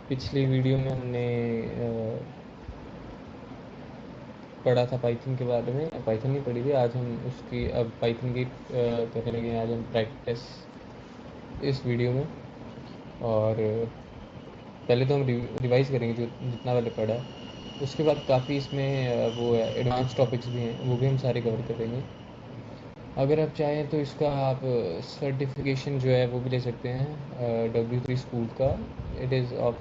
पिछली वीडियो में हमने पढ़ा था पाइथन के बारे में। पाइथन नहीं पढ़ी थी आज हम उसकी, अब पाइथन की करने लगे हैं आज हम प्रैक्टिस इस वीडियो में। और पहले तो हम रिवाइज़ करेंगे जो जितना पहले पढ़ा है, उसके बाद काफ़ी इसमें वो है एडवांस टॉपिक्स भी हैं, वो भी हम सारे कवर करेंगे। अगर आप चाहें तो इसका आप सर्टिफिकेशन जो है वो भी ले सकते हैं W3 स्कूल का। इट इज़ ऑफ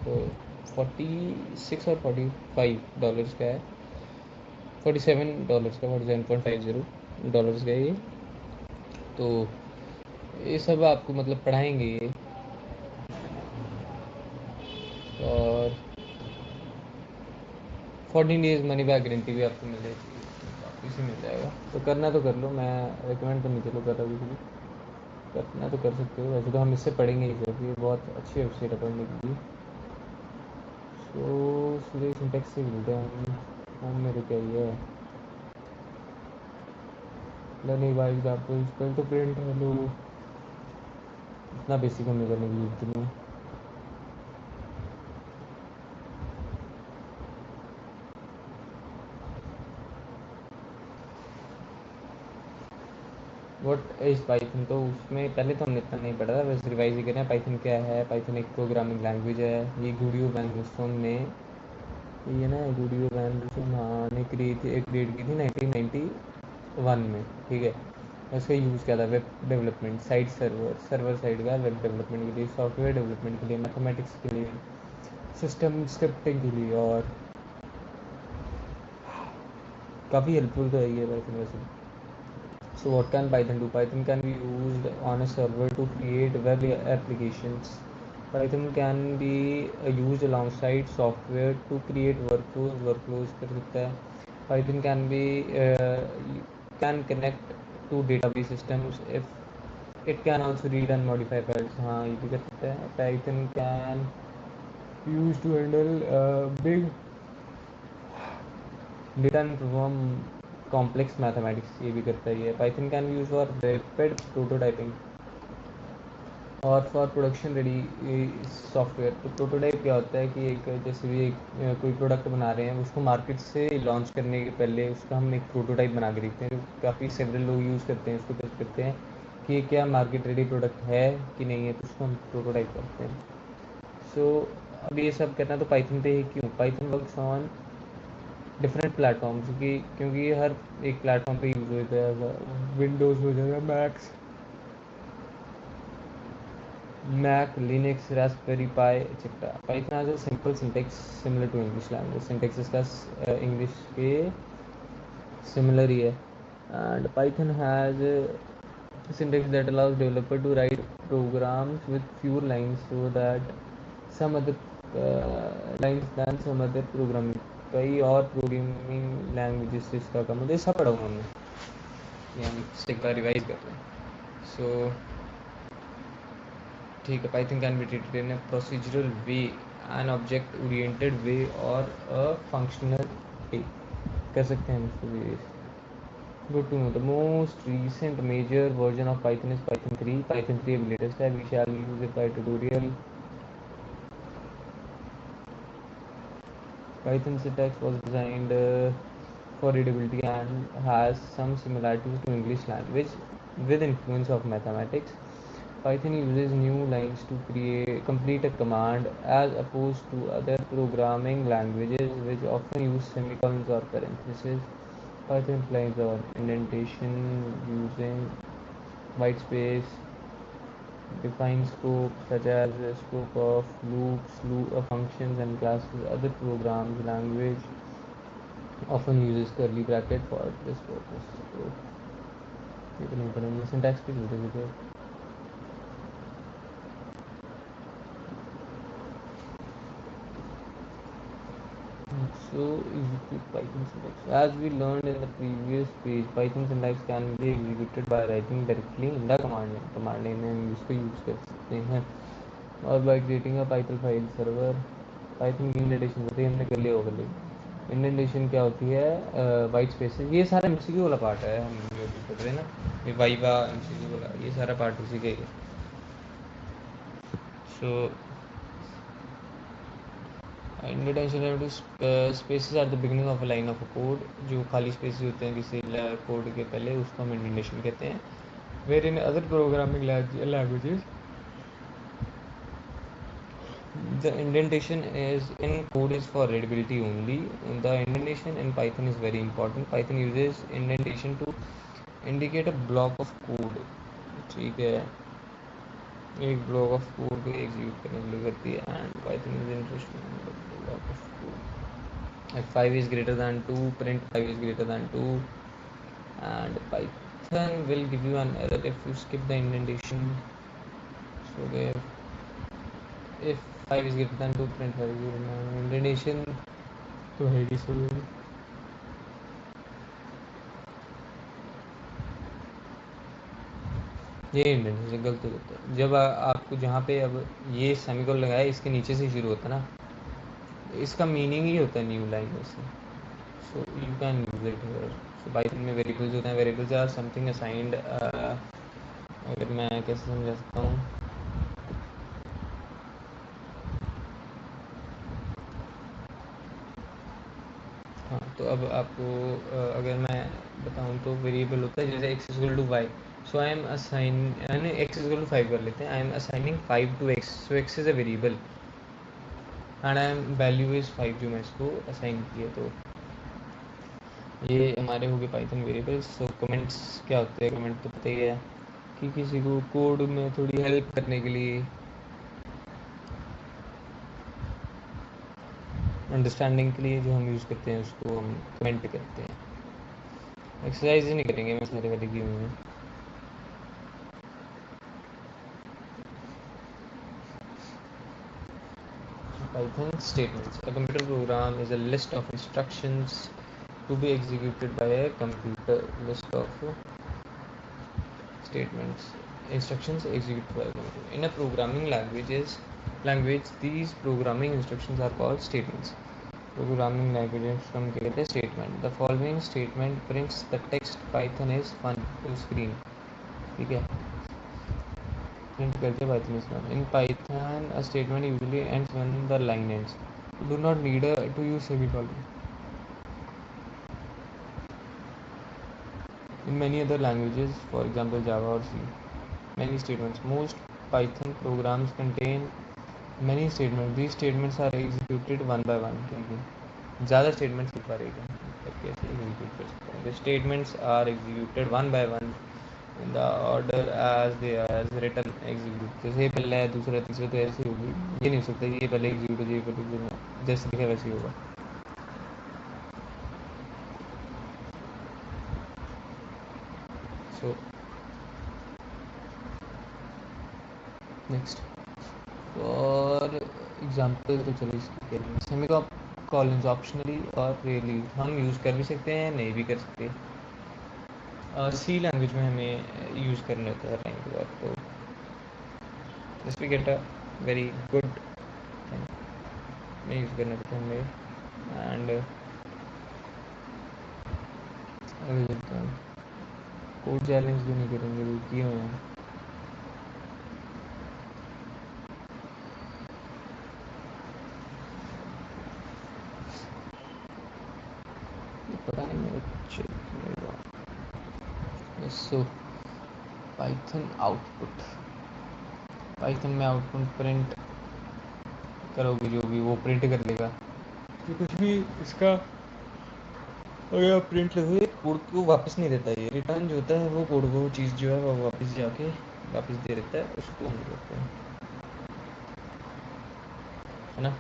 46 और $45 का है, $47 का, $47.50 का है ये। तो ये सब आपको मतलब पढ़ाएंगे ये। और 14 डेज़ मनी बैक गारंटी भी आपको मिल जाएगी, वापस ही मिल जाएगा। तो करना तो कर लो, मैं रिकमेंड तो नहीं चलो कर रहा हूँ, करना तो कर सकते हो। वैसे तो हम इससे पढ़ेंगे ही सर, ये बहुत अच्छी वेबसाइट है पढ़ने के लिए। सो सीधे सिंटेक्स से मिलते हैं हम। होम में तो क्या ही है, लर्निंग बाय एग्जाम्पल्स, पहले तो प्रिंट हेलो, इतना बेसिक हमें करने की जरूरत नहीं। व्हाट इज़ पाइथन, तो उसमें पहले तो हमने इतना नहीं पढ़ा था, बस रिवाइज ही करें। पाइथन क्या है? पाइथन एक प्रोग्रामिंग लैंग्वेज है। ये गुडियो वैन रूसोम ने, ये ना गुडियो वैन रूसोम, हाँ ने क्रिएट की थी 1991 में, ठीक है। उसका यूज़ किया था web development, side server side का वेब डेवलपमेंट के लिए, सॉफ्टवेयर डेवलपमेंट के लिए, मैथमेटिक्स के लिए, सिस्टम स्क्रिप्टिंग के लिए, और काफ़ी हेल्पफुल तो है ये पाइथन वैसे। So what can Python do? Python can be used on a server to create web applications. Python can be used alongside software to create workflows. Workflows कर सकता है. Python can connect to database systems if it can also read and modify files. हाँ ये भी कर सकता है. Python can use to handle big data and perform complex mathematics, ये भी करता ही है. Python can use for rapid prototyping और फॉर प्रोडक्शन रेडी सॉफ्टवेयर. तो प्रोटोटाइप क्या होता है कि एक जैसे भी एक कोई प्रोडक्ट बना रहे हैं, उसको मार्केट से लॉन्च करने के पहले उसका हम एक प्रोटोटाइप बना के देखते हैं, जो काफ़ी सेवरल लोग यूज़ करते हैं, उसको टेस्ट करते हैं कि ये क्या मार्केट रेडी प्रोडक्ट है कि नहीं है, तो उसको हम प्रोटोटाइप करते हैं. सो अब ये सब करना तो पाइथन पे ही क्यों? Python works on different platforms, क्योंकि हर एक प्लेटफॉर्म पे यूज़ होता है. विंडोज़ हो जाएगा, Mac, Linux, Raspberry Pi etcetera. Python has a simple syntax similar to English language. Syntax इसका इंग्लिश के सिमिलर ही है. And Python has syntax that allows developer to write programs with fewer lines so that some other lines than some other programming. कई और programming languages से इसका कम होता है. सब पढ़ा हुआ हमने, ये हम एक बार रिवाइज कर रहे हैं. सो ठीक है. Python can be treated in a procedural way, an object oriented way और अ फंक्शनल वे. कर सकते हैं इसको भी. Good to know. The most recent major version of Python is Python 3. Python 3 अभी latest है. We shall use it by tutorial. Python syntax was designed for readability and has some similarities to English language with influence of mathematics. Python uses new lines to complete a command as opposed to other programming languages which often use semicolons or parentheses. Python implies on indentation using white space, define scope such as the scope of loops, functions and classes. Other programs language often uses curly bracket for this purpose. So ये तो नहीं पढ़ेंगे, syntax पे चलते थे. So execute Python syntax. As we learned in the previous page, Python syntax can be executed by writing directly in the command line. Command line में हम इसको यूज़ कर सकते हैं. और by creating a Python file server. Python की indentation होती है, हमने कर लिया ओवरले. इंडेंटेशन क्या होती है? White spaces. ये सारा एमसीक्यू वाला पार्ट है, हम जो भी पढ़ रहे हैं ना, ये वाइवा एमसीक्यू वाला, ये सारा पार्ट उसी का ही है. So indentation spaces are the beginning of a line of a code. जो खाली स्पेसेस होते हैं किसी कोड के पहले, उसको हम इंडेंटेशन कहते हैं. Where in other programming languages the indentation is in code is for readability only. The indentation in Python is very important. Python uses indentation to indicate a block of code. ठीक है, एक block of code को execute करने के लिए करती है. And Python is interesting block of code. If 5 is greater than 2, print 5 is greater than 2. And Python will give you an error if you skip the indentation. So there, if 5 is greater than 2, print 5 is greater than 2. Indentation तो है ही सो. ये indentation गलत हो जाता है जब आपको जहाँ पे अब ये सेमीकोलन लगाया इसके नीचे से शुरू होता है ना, इसका मीनिंग ही होता है न्यू लाइन में से. So you can use it here. So Python में वेरिएबल्स होते हैं. Variables are something assigned. अगर मैं कैसे समझा सकता हूँ, हाँ तो अब आपको अगर मैं बताऊँ तो वेरिएबल होता है जैसे x equal to Y. So I am assign यानी x इक्वल टू 5 कर लेते हैं. I am assigning 5 to x. So x is a variable and I am value is 5 जो मैं इसको असाइन किया. तो ये हमारे हो गए पाइथन वेरिएबल्स. सो कमेंट्स क्या होते हैं, कमेंट तो पता ही है कि किसी को कोड में थोड़ी हेल्प करने के लिए, अंडरस्टैंडिंग के लिए जो हम यूज़ करते हैं उसको हम कमेंट करते हैं. एक्सरसाइज ही नहीं करेंगे, मैं सारे वाले की हुई हूँ. Python statements. A computer program is a list of instructions to be executed by a computer. List of statements, instructions executed by a computer. In a programming language, these programming instructions are called statements. Programming languages from कहते हैं statement. The following statement prints the text Python is fun to screen. ठीक है, print करते हैं Python is fun. In Python, a statement usually ends when the line ends. You do not need to use semicolon. In many other languages, for example Java or C, many statements. Most Python programs contain many statements. These statements are executed one by one. ठीक है, ज़्यादा statements लिखवा रहेगा तब कैसे execute कर सकते हैं. The statements are executed one by one in the order as they are written. Execute जैसे ये पहला है दूसरा तीसरा तो ऐसे होगी. ये नहीं हो सकता ये पहले execute हो जाए पहले जैसे लिखा वैसे ही होगा. So next, for एग्जाम्पल तो चलो इसकी करेंगे. सेमीकोलन्स ऑप्शनली और रेयरली हम यूज़ कर भी सकते हैं, नहीं भी कर सकते. सी लैंग्वेज में हमें यूज़ करने होता है टाइम के बाद. तो this we get a very good thing में यूज़ करने होता है हमें. एंड अभी चलते हैं कोड चैलेंज भी नहीं करेंगे, वो किए हुए हैं. पता नहीं मेरे check. So Python output, Python में आउटपुट प्रिंट करोगे जो भी वो प्रिंट कर देगा. तो कुछ भी इसका अगर आप प्रिंट लिखोगे कोड को वापस नहीं देता. ये रिटर्न जो होता है वो कोड को चीज़ जो है वो वापस जाके वापस दे देता है. उसको हम करते हैं, है ना.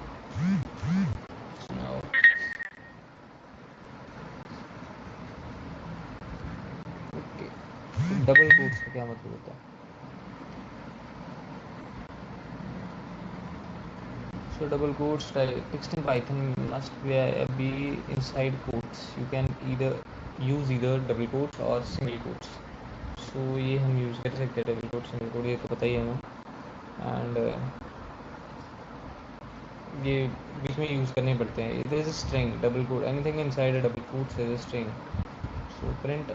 सुनाओ. ओके, डबल कोट्स का क्या मतलब होता है. So double quotes text in Python must be inside quotes. You can either use either double quotes or single quotes. So ये हम यूज़ कर सकते हैं double quotes single quote, ये तो पता ही है हमें. एंड ये बीच में यूज़ करने पड़ते हैं. There is a string double quote. Anything inside a double quotes is a string. So print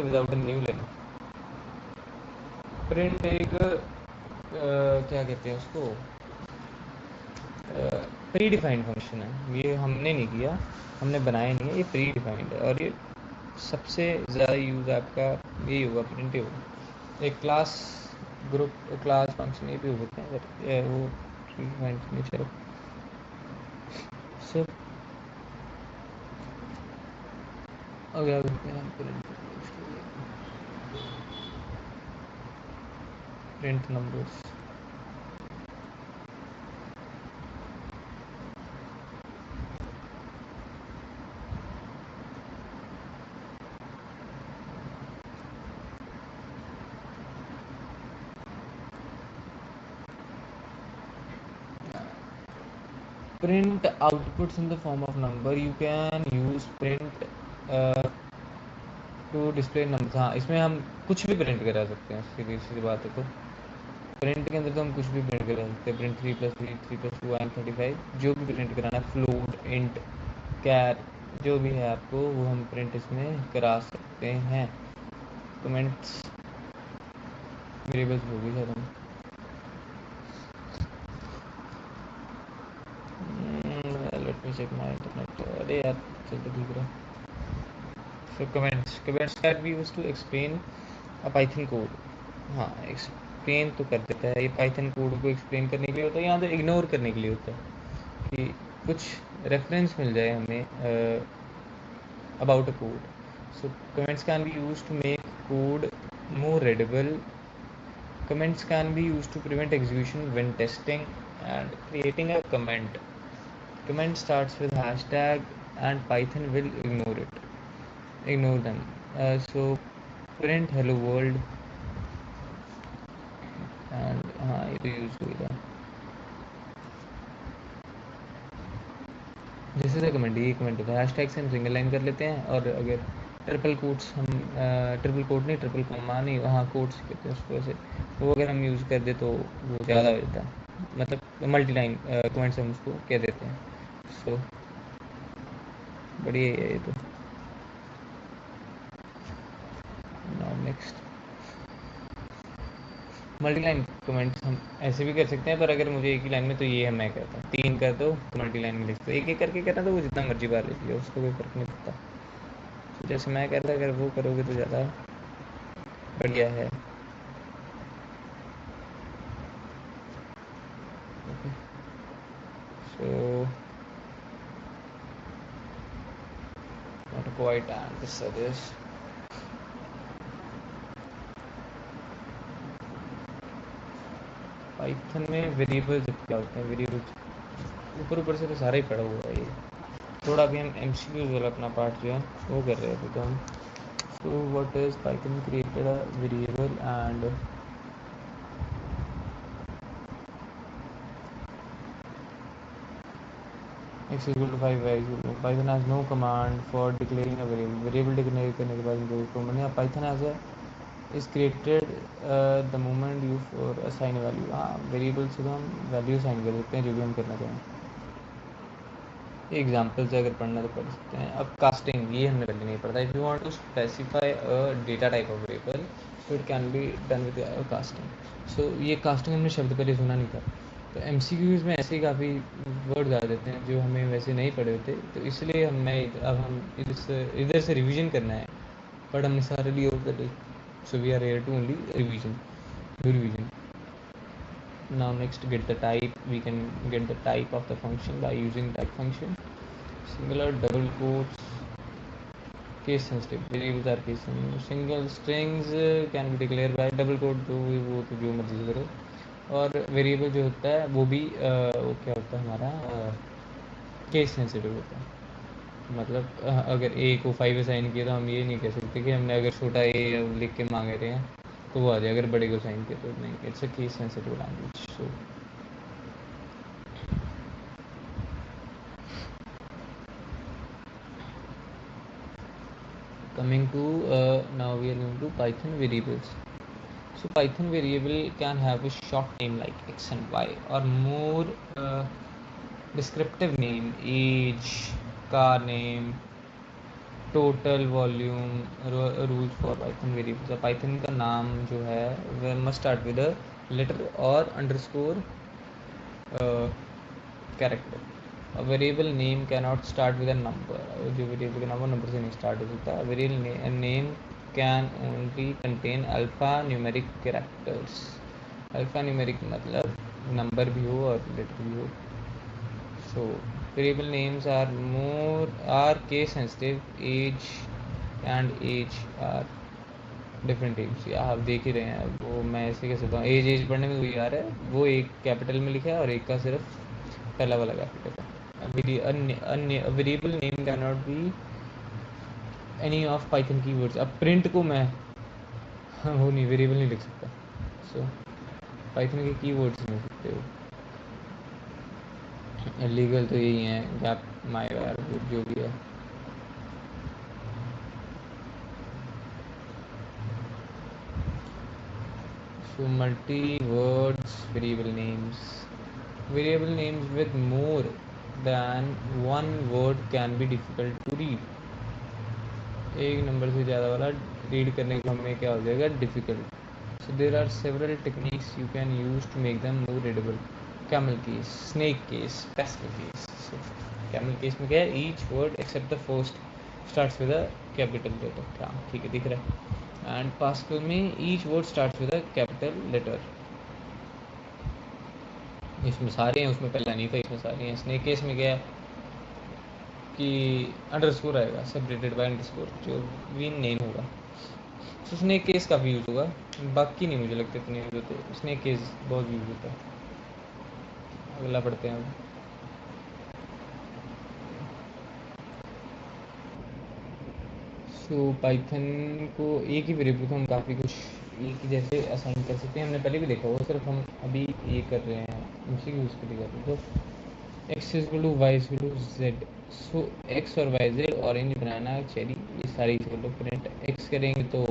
without a new line. Print एक क्या कहते हैं उसको, प्री डिफाइंड फंक्शन है, ये हमने नहीं किया, हमने बनाया नहीं है, ये प्री डिफाइंड है और ये सबसे ज़्यादा यूज़ आपका यही होगा, प्रिंट ही होगा। एक क्लास ग्रुप क्लास फंक्शन ये भी हो सकते हैं, बट वो प्री डिफाइंड नहीं। चलो सो अगर print numbers, print outputs in the form of number, you can use print to display number. हाँ, इसमें हम कुछ भी प्रिंट करा सकते हैं, सीधी सीधी बात है। तो प्रिंट के अंदर तो हम कुछ भी प्रिंट करा सकते हैं, प्रिंट 3+3 3+2 एंड 35, जो भी प्रिंट कराना है, फ्लोट इंट कैर जो भी है आपको वो हम प्रिंट इसमें करा सकते हैं। कमेंट्स वेरिएबल्स होगी सर हम let me check my internet. अरे यार चलते ठीक रहा। So comments can be used to explain a Python code. हाँ, एक्सप्लेन तो कर देता है, ये पाइथन कोड को एक्सप्लेन करने के लिए होता है, यहाँ तो इग्नोर करने के लिए होता है कि कुछ रेफरेंस मिल जाए हमें about a code. So comments can be used to make code more readable. Comments can be used to prevent execution when testing and creating a comment. Comment starts with hashtag and Python will ignore them. So print hello world and हाँ ये तो use हुई था। जैसे से comment, ये comment होता है, हैशटैग से हम सिंगल लाइन कर लेते हैं, और अगर ट्रिपल कोट्स हम ट्रिपल कोट नहीं, ट्रिपल कॉमा नहीं, वहाँ कोट्स कहते हैं उसको, ऐसे वो अगर हम यूज़ कर दे तो वो ज़्यादा हो जाता है, मतलब मल्टी लाइन कमेंट्स हम उसको कह देते हैं। सो बढ़िया है ये तो। Now next, multi line comments हम ऐसे भी कर सकते हैं, पर अगर मुझे एक ही लाइन में, तो ये मैं कहता हूँ 3 कर दो तो मल्टी लाइन में लिख दो, एक एक करके करना तो वो जितना मर्जी बार लिख लिया, उसको कोई फर्क नहीं पड़ता। तो जैसे मैं कहता, अगर वो करोगे तो ज़्यादा बढ़िया है। Okay, so not quite answer this. Python में वेरिएबल्स क्या होते हैं? वेरिएबल्स ऊपर ऊपर से तो सारा ही पड़ा हुआ है ये, थोड़ा अभी हम एमसीक्यूज वाला अपना पार्ट जो है वो कर रहे थे। तो हम so what is Python created a variable and x equal to 5 y equal to Python has no command for declaring a variable. Variable declare करने के बाद इनको मैंने Python has a is created the moment you for assign a value। हाँ, variable से तो हम value assign कर देते हैं जो भी हम करना चाहें। एग्जाम्पल से अगर पढ़ना तो पढ़ सकते हैं। अब कास्टिंग, ये हमने पहले नहीं पढ़ा। If you want to specify a data type of variable तो it can be done with casting. So ये कास्टिंग हमने शब्द पहले सुना नहीं था, तो एमसीक्यूज में ऐसे ही काफ़ी वर्ड आ जाते हैं जो हमें वैसे नहीं पढ़े होते, तो इसलिए अब हम इधर से रिवीजन करना है, बट हमने सारे लिए already, so we are here to only do revision. Now next, get the type. We can get the type of the function by using type function. Singular, double quotes, case sensitive variables are case sensitive. Single strings can be declared by double quote, तो वो तो जो मर्जी करो। और variable जो होता है वो भी वो क्या होता है हमारा केस सेंसिटिव होता है। मतलब अगर ए को 5 असाइन किया तो हम ये नहीं कह सकते कि हमने अगर छोटा ए लिख के मांगे रहे हैं तो वो आ जाए, अगर बड़े को साइन किया तो नहीं। It's a case sensitive language. So coming to now we are going to Python variables. So Python variable can have a short name like x and y, or more descriptive name, age, car name, total volume. Rules for Python variables. Python का नाम जो है वह must start with a letter और underscore character. A variable name cannot start with a number. जो variable का नाम वो नंबर से नहीं स्टार्ट हो सकता. A variable name can only contain alpha numeric characters. Alpha numeric मतलब नंबर भी हो और लेटर भी हो. So variable names are case sensitive. Age are different age. आप देख ही रहे हैं. वो मैं ऐसे कैसे बताऊँ. एज पढ़ने में वही आ रहा है. वो एक कैपिटल में लिखा है और एक का सिर्फ पहला वाला कैपिटल है. Variable name can not be any of Python keywords. अब प्रिंट को मैं वो नहीं वेरिएबल नहीं लिख सकता. सो पाइथन के कीवर्ड्स नहीं सकते हो. लीगल तो यही है. गैप माई वार जो भी है. So multi-words variable names with more than one word can be difficult to read. एक नंबर से ज़्यादा वाला रीड करने को हमें क्या हो जाएगा, difficult. So there are several techniques you can use to make them more readable. Camel case, snake case, Pascal case. So camel case में क्या है, each word except the first starts with a capital letter. हाँ ठीक है, दिख रहा है. And Pascal में each word start with a capital letter. इसमें सारे हैं, उसमें पहला नहीं था, इसमें सारे हैं. स्नेक केस में क्या है कि अंडरस्कोर आएगा, सेपरेटेड बाय अंडरस्कोर, जो वीन नेम होगा. तो स्नेक केस काफ़ी यूज़ होगा. बाकी नहीं मुझे लगता इतने यूज़ होते. स्नेक केस बहुत यूज़ होता है. अगला पढ़ते हैं अब. सो पाइथन को एक ही वेरिएबल को हम काफ़ी कुछ एक ही जैसे असाइन कर सकते हैं. हमने पहले भी देखा, वो सिर्फ हम अभी ये कर रहे हैं, उसी के यूज़ के लिए कर रहे हैं. तो x equal to y equal to z. So x और y z, orange banana cherry, ये सारी इक्वल टू प्रिंट. एक्स करेंगे तो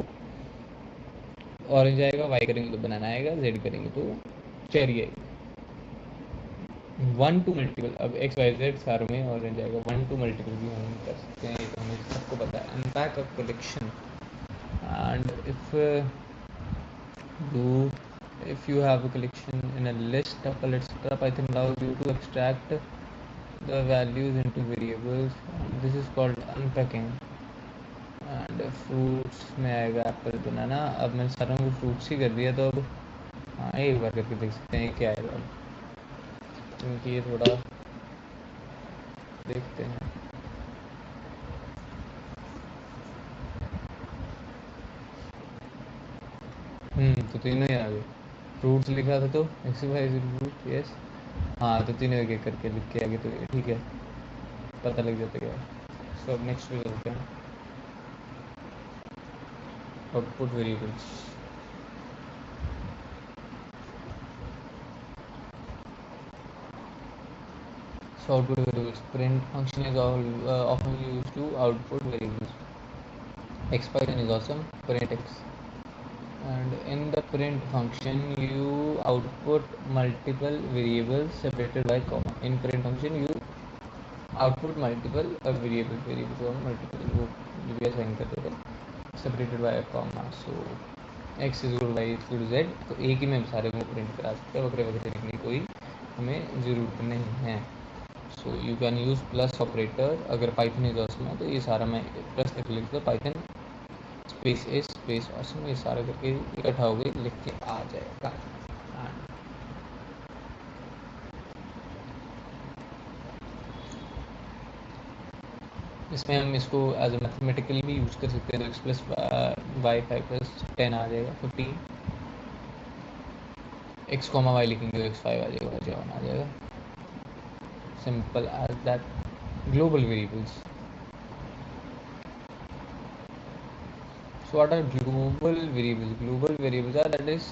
ऑरेंज आएगा, वाई करेंगे तो बनाना आएगा, जेड करेंगे तो चेरी आएगी. 1 to मल्टीपल. अब एक्स वाई जेड सारों में ऑरेंज आएगा. 1 to मल्टीपल भी हम कर सकते हैं, ये तो हमें सबको पता है. Unpack a collection. And if you have a collection in a list of etc, Python allows you to extract the values into variables. This is called unpacking. And fruits में आएगा एप्पल, बनाना. अब मैंने सारों को फ्रूट्स ही कर दिया, तो अब हाँ एक बार करके देख सकते हैं क्या आएगा. क्योंकि ये थोड़ा देखते हैं. तो तीनों ही आ गए. फ्रूट्स लिखा था तो एक्सरसाइज फ्रूट, यस. हाँ तो तीनों एक एक करके लिख के आगे, तो ठीक है, पता लग जाता क्या है. सो अब नेक्स्ट पे चलते हैं. Output variables. So output variables. Print function is often used to output variables. Python is awesome. Print x. And in the print function, you output multiple variables separated by comma. In print function, you output multiple variables or multiple वो जो भी assign करते थे, separated by a comma. So x is equal to y is equal to z. तो एक ही में हम सारे को प्रिंट करा सकते हैं. वगैरह वगैरह लिखने की कोई हमें ज़रूरत नहीं है. सो you can use plus operator. अगर पाइथन इज ऑसम है तो ये सारा मैं प्लस लिख लेता हूँ. पाइथन स्पेस ए स्पेस ऑसम, ये सारा करके इकट्ठा हो गई, लिख के आ जाएगा. इसमें हम इसको एज ए मैथमेटिकली भी यूज़ कर सकते हैं. तो एक्स प्लस वाई 5 प्लस 10 आ जाएगा 15. एक्स कॉमा वाई लिखेंगे तो एक्स 5 आ जाएगा, 7 आ जाएगा. Simple as that. Global variables. So what are global variables? Global variables are that is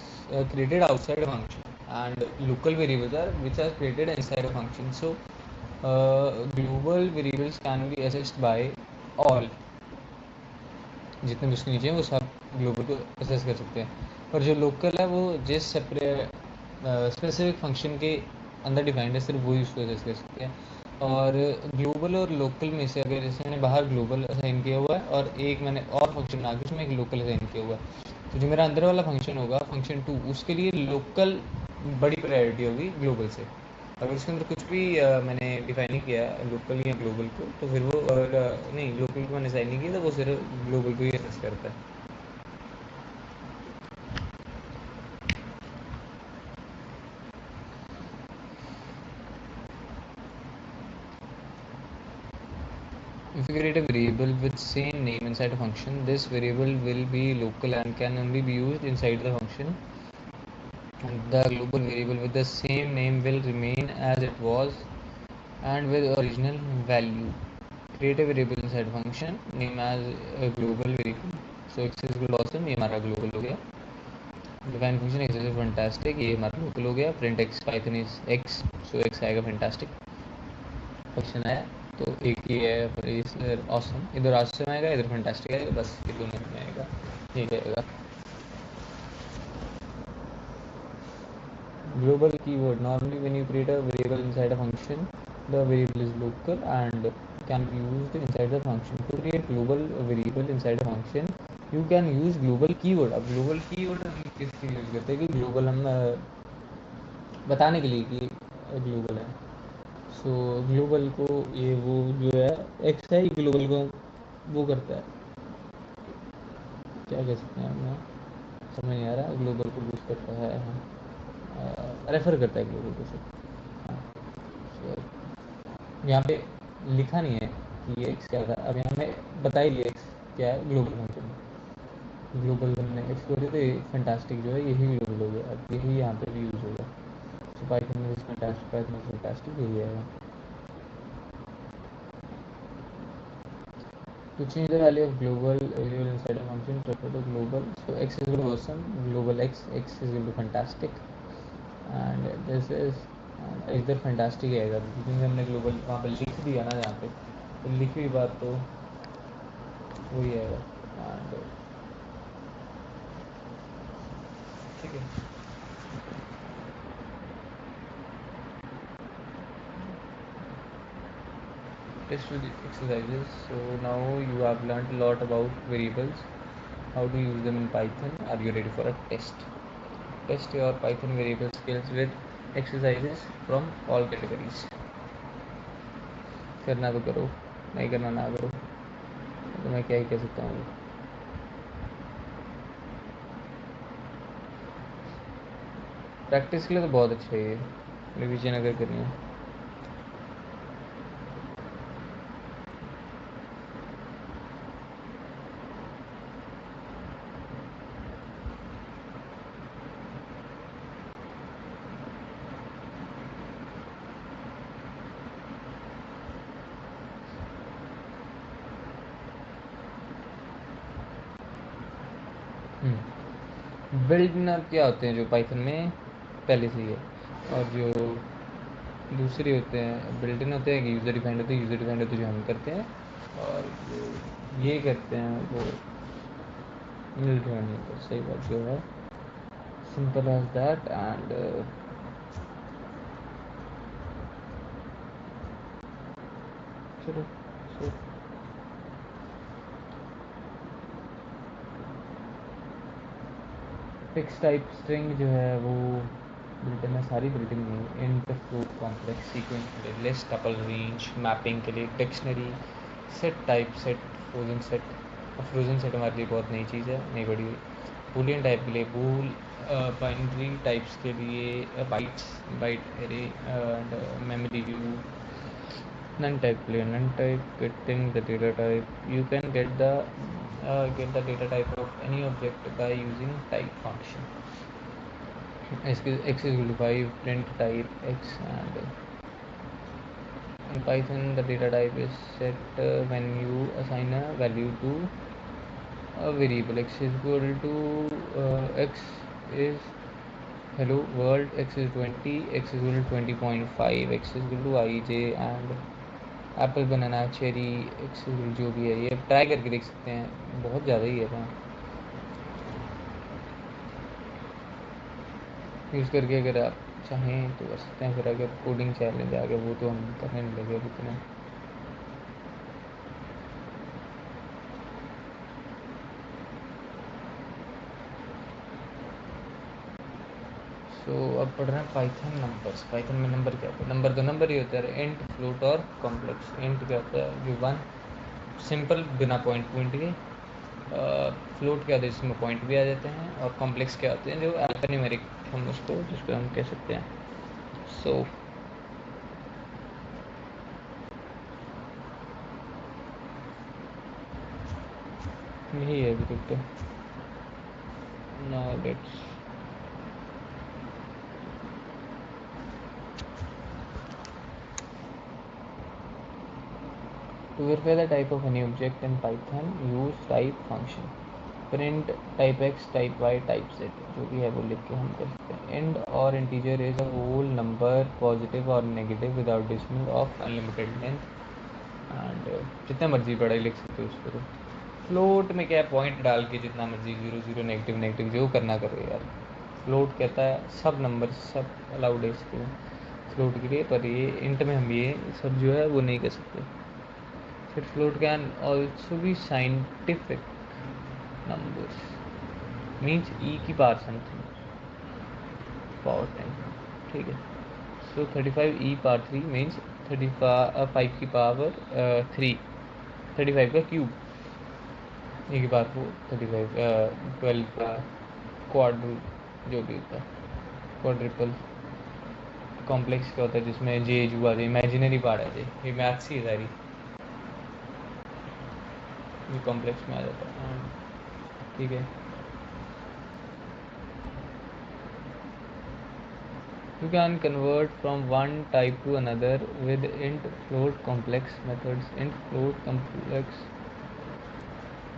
created outside a function, and local variables are which are created inside a function. So global variables can be assessed by all. जितने भी उसके नीचे हैं वो सब global को assess कर सकते हैं. और जो लोकल है वो जिस सेपरेट स्पेसिफिक फंक्शन के अंदर डिफाइंड है, सिर्फ वही उसको असेस कर सकते हैं. और ग्लोबल और लोकल में से अगर जैसे मैंने बाहर ग्लोबल असाइन किया हुआ है और एक मैंने और फंक्शन बना के उसमें एक लोकल असाइन किया हुआ है, तो जो मेरा अंदर वाला फंक्शन होगा फंक्शन 2, उसके लिए लोकल बड़ी प्रायोरिटी होगी ग्लोबल से. अगर उसके अंदर कुछ भी मैंने डिफाइन नहीं किया लोकल या ग्लोबल को, तो फिर वो नहीं, लोकल को मैंने डिसाइड नहीं किया तो वो सिर्फ ग्लोबल को ही असेस करता है। If you create a variable with same name inside a function, this variable will be local and can only be used inside the function. And the global variable with the same name will remain as it was and with original value. Create a variable inside function, name as a global variable. So x is equal to awesome, ये हमारा global हो गया. Define function x is fantastic, ये हमारा local हो गया. Print x python is x, so x आएगा fantastic. Function आया तो एक ही है इस awesome, इधर awesome आएगा, इधर fantastic आएगा, बस ये दोनों में आएगा, ये आएगा. Global keyword. Normally when you create a variable inside a function, the variable is local and can be used inside the function. To create global variable inside a function, you can use global keyword. अब global keyword हम किसके लिए use करते हैं कि global हम बताने के लिए कि global है. So global को ये वो जो है x है, global को वो करता है, क्या कह सकते हैं हम, समझ नहीं आ रहा. ग्लोबल को यूज करता है, रेफर करता है ग्लोबल को सिर्फ. हाँ, यहाँ पे लिखा नहीं है कि ये एक्स क्या था. अब यहाँ में बता ही लिया एक्स क्या है, ग्लोबल फंक्शन. ग्लोबल हमने एक्स बोले तो फैंटास्टिक जो है यही ग्लोबल हो गया. अब यही यहाँ पे भी यूज होगा. तो पाइथन में फैंटास्टिक, पाइथन में फैंटास्टिक यही आएगा. To change the value of global variable inside a function, refer to global. So x is equal to awesome, global x is equal to fantastic, and this is इधर fantastic आएगा क्योंकि हमने global वहाँ पर लिख दिया ना. यहाँ पे तो लिखी हुई बात तो वही आएगा. एंड ठीक है. Test with exercises. So now you have learned a lot about variables, how to use them in Python. Are you ready for a test? Test your Python variable skills with exercises from all categories. करना तो करो, नहीं करना ना करो, तो मैं क्या ही कह सकता हूँ. प्रैक्टिस के लिए तो बहुत अच्छा है ये, रिविजन अगर करनी है. बिल्ड इन क्या होते हैं जो पाइथन में पहले से ही है, और जो दूसरे होते हैं बिल्ट इन होते हैं कि यूज़र डिफाइंड होते हैं. यूज़र डिफाइंड होते जो हम करते हैं, और जो ये करते हैं वो बिल्ट इन नहीं होता. सही बात जो है, सिंपल एज दैट. एंड चलो, सो टेक्स्ट टाइप स्ट्रिंग जो है वो बिल्ट इन है. सारी बिल्ट इन नहीं, इंट, फ्लोट, कॉम्प्लेक्स, सीक्वेंस के लिए लिस्ट, टपल, रेंज, मैपिंग के लिए dictionary, set type, set, frozen set. Frozen set हमारे लिए बहुत नई चीज़ है, नई बड़ी हुई. बूलियन टाइप के लिए बूल, बाइनरी टाइप्स के लिए bytes, byte array and memory view. None type के लिए none type. Getting the data type, you can get the data type of any object by using type function. x is equal to 5, print type x. And in Python the data type is set when you assign a value to a variable. X is equal to x is hello world, x is 20, x is equal to 20.5, x is equal to ij, and Apple, banana, cherry, x जो भी है ये try करके देख सकते हैं. बहुत ज़्यादा ही है. यूज़ करके अगर आप चाहें तो कर सकते हैं. फिर अगर कोडिंग चैलेंज आ गया वो तो हम करने नहीं लगे अभी इतना. सो अब पढ़ रहे हैं पाइथन नंबर्स। पाइथन में नंबर क्या होता है? नंबर तो नंबर ही होता है। इंट, फ्लोट और कॉम्प्लेक्स। इंट क्या होता है? जो वन, सिंपल, बिना पॉइंट के। फ्लोट क्या होता है? जिसमें पॉइंट भी आ जाते हैं। और कॉम्प्लेक्स क्या होते हैं? जो अल्फान्यूमेरिक, हम उसको जिसको हम कह सकते हैं। सो यही है अभी तक तो। Now let's to verify the type of any object in Python, use type function. Print type x, type y, type z, जो भी है वो लिख के हम कर सकते हैं. Int or integer is a whole number, positive or negative, without decimal, of unlimited length. And जितना मर्जी बड़ा ही लिख सकते हो उसको। तो फ्लोट में क्या है? पॉइंट डाल के जितना मर्जी, जीरो जीरो, नेगेटिव नेगेटिव, जो करना करो यार। फ्लोट कहता है सब नंबर सब अलाउड है इसको फ्लोट के लिए, पर ये इंट में हम ये सब जो है वो नहीं कर सकते। फिर float can also be scientific numbers, means e की पावर समथिंग, पावर 10, ठीक है। सो 35 e पावर 3 मीन्स 35 की पावर 3, 35 का क्यूब, e की पावर 4, 35, 12 का क्वाड्रू, जो भी होता है क्वाड्रिपल। कॉम्प्लेक्स क्या होता है? जिसमें जे जू आ जाए, इमेजिनरी पार्ट आ जाए, ये मैथ्स ही है सारी, ये कॉम्प्लेक्स में आ जाता है, ठीक है। You can convert from one type to another with int, float, complex methods. Int, float, complex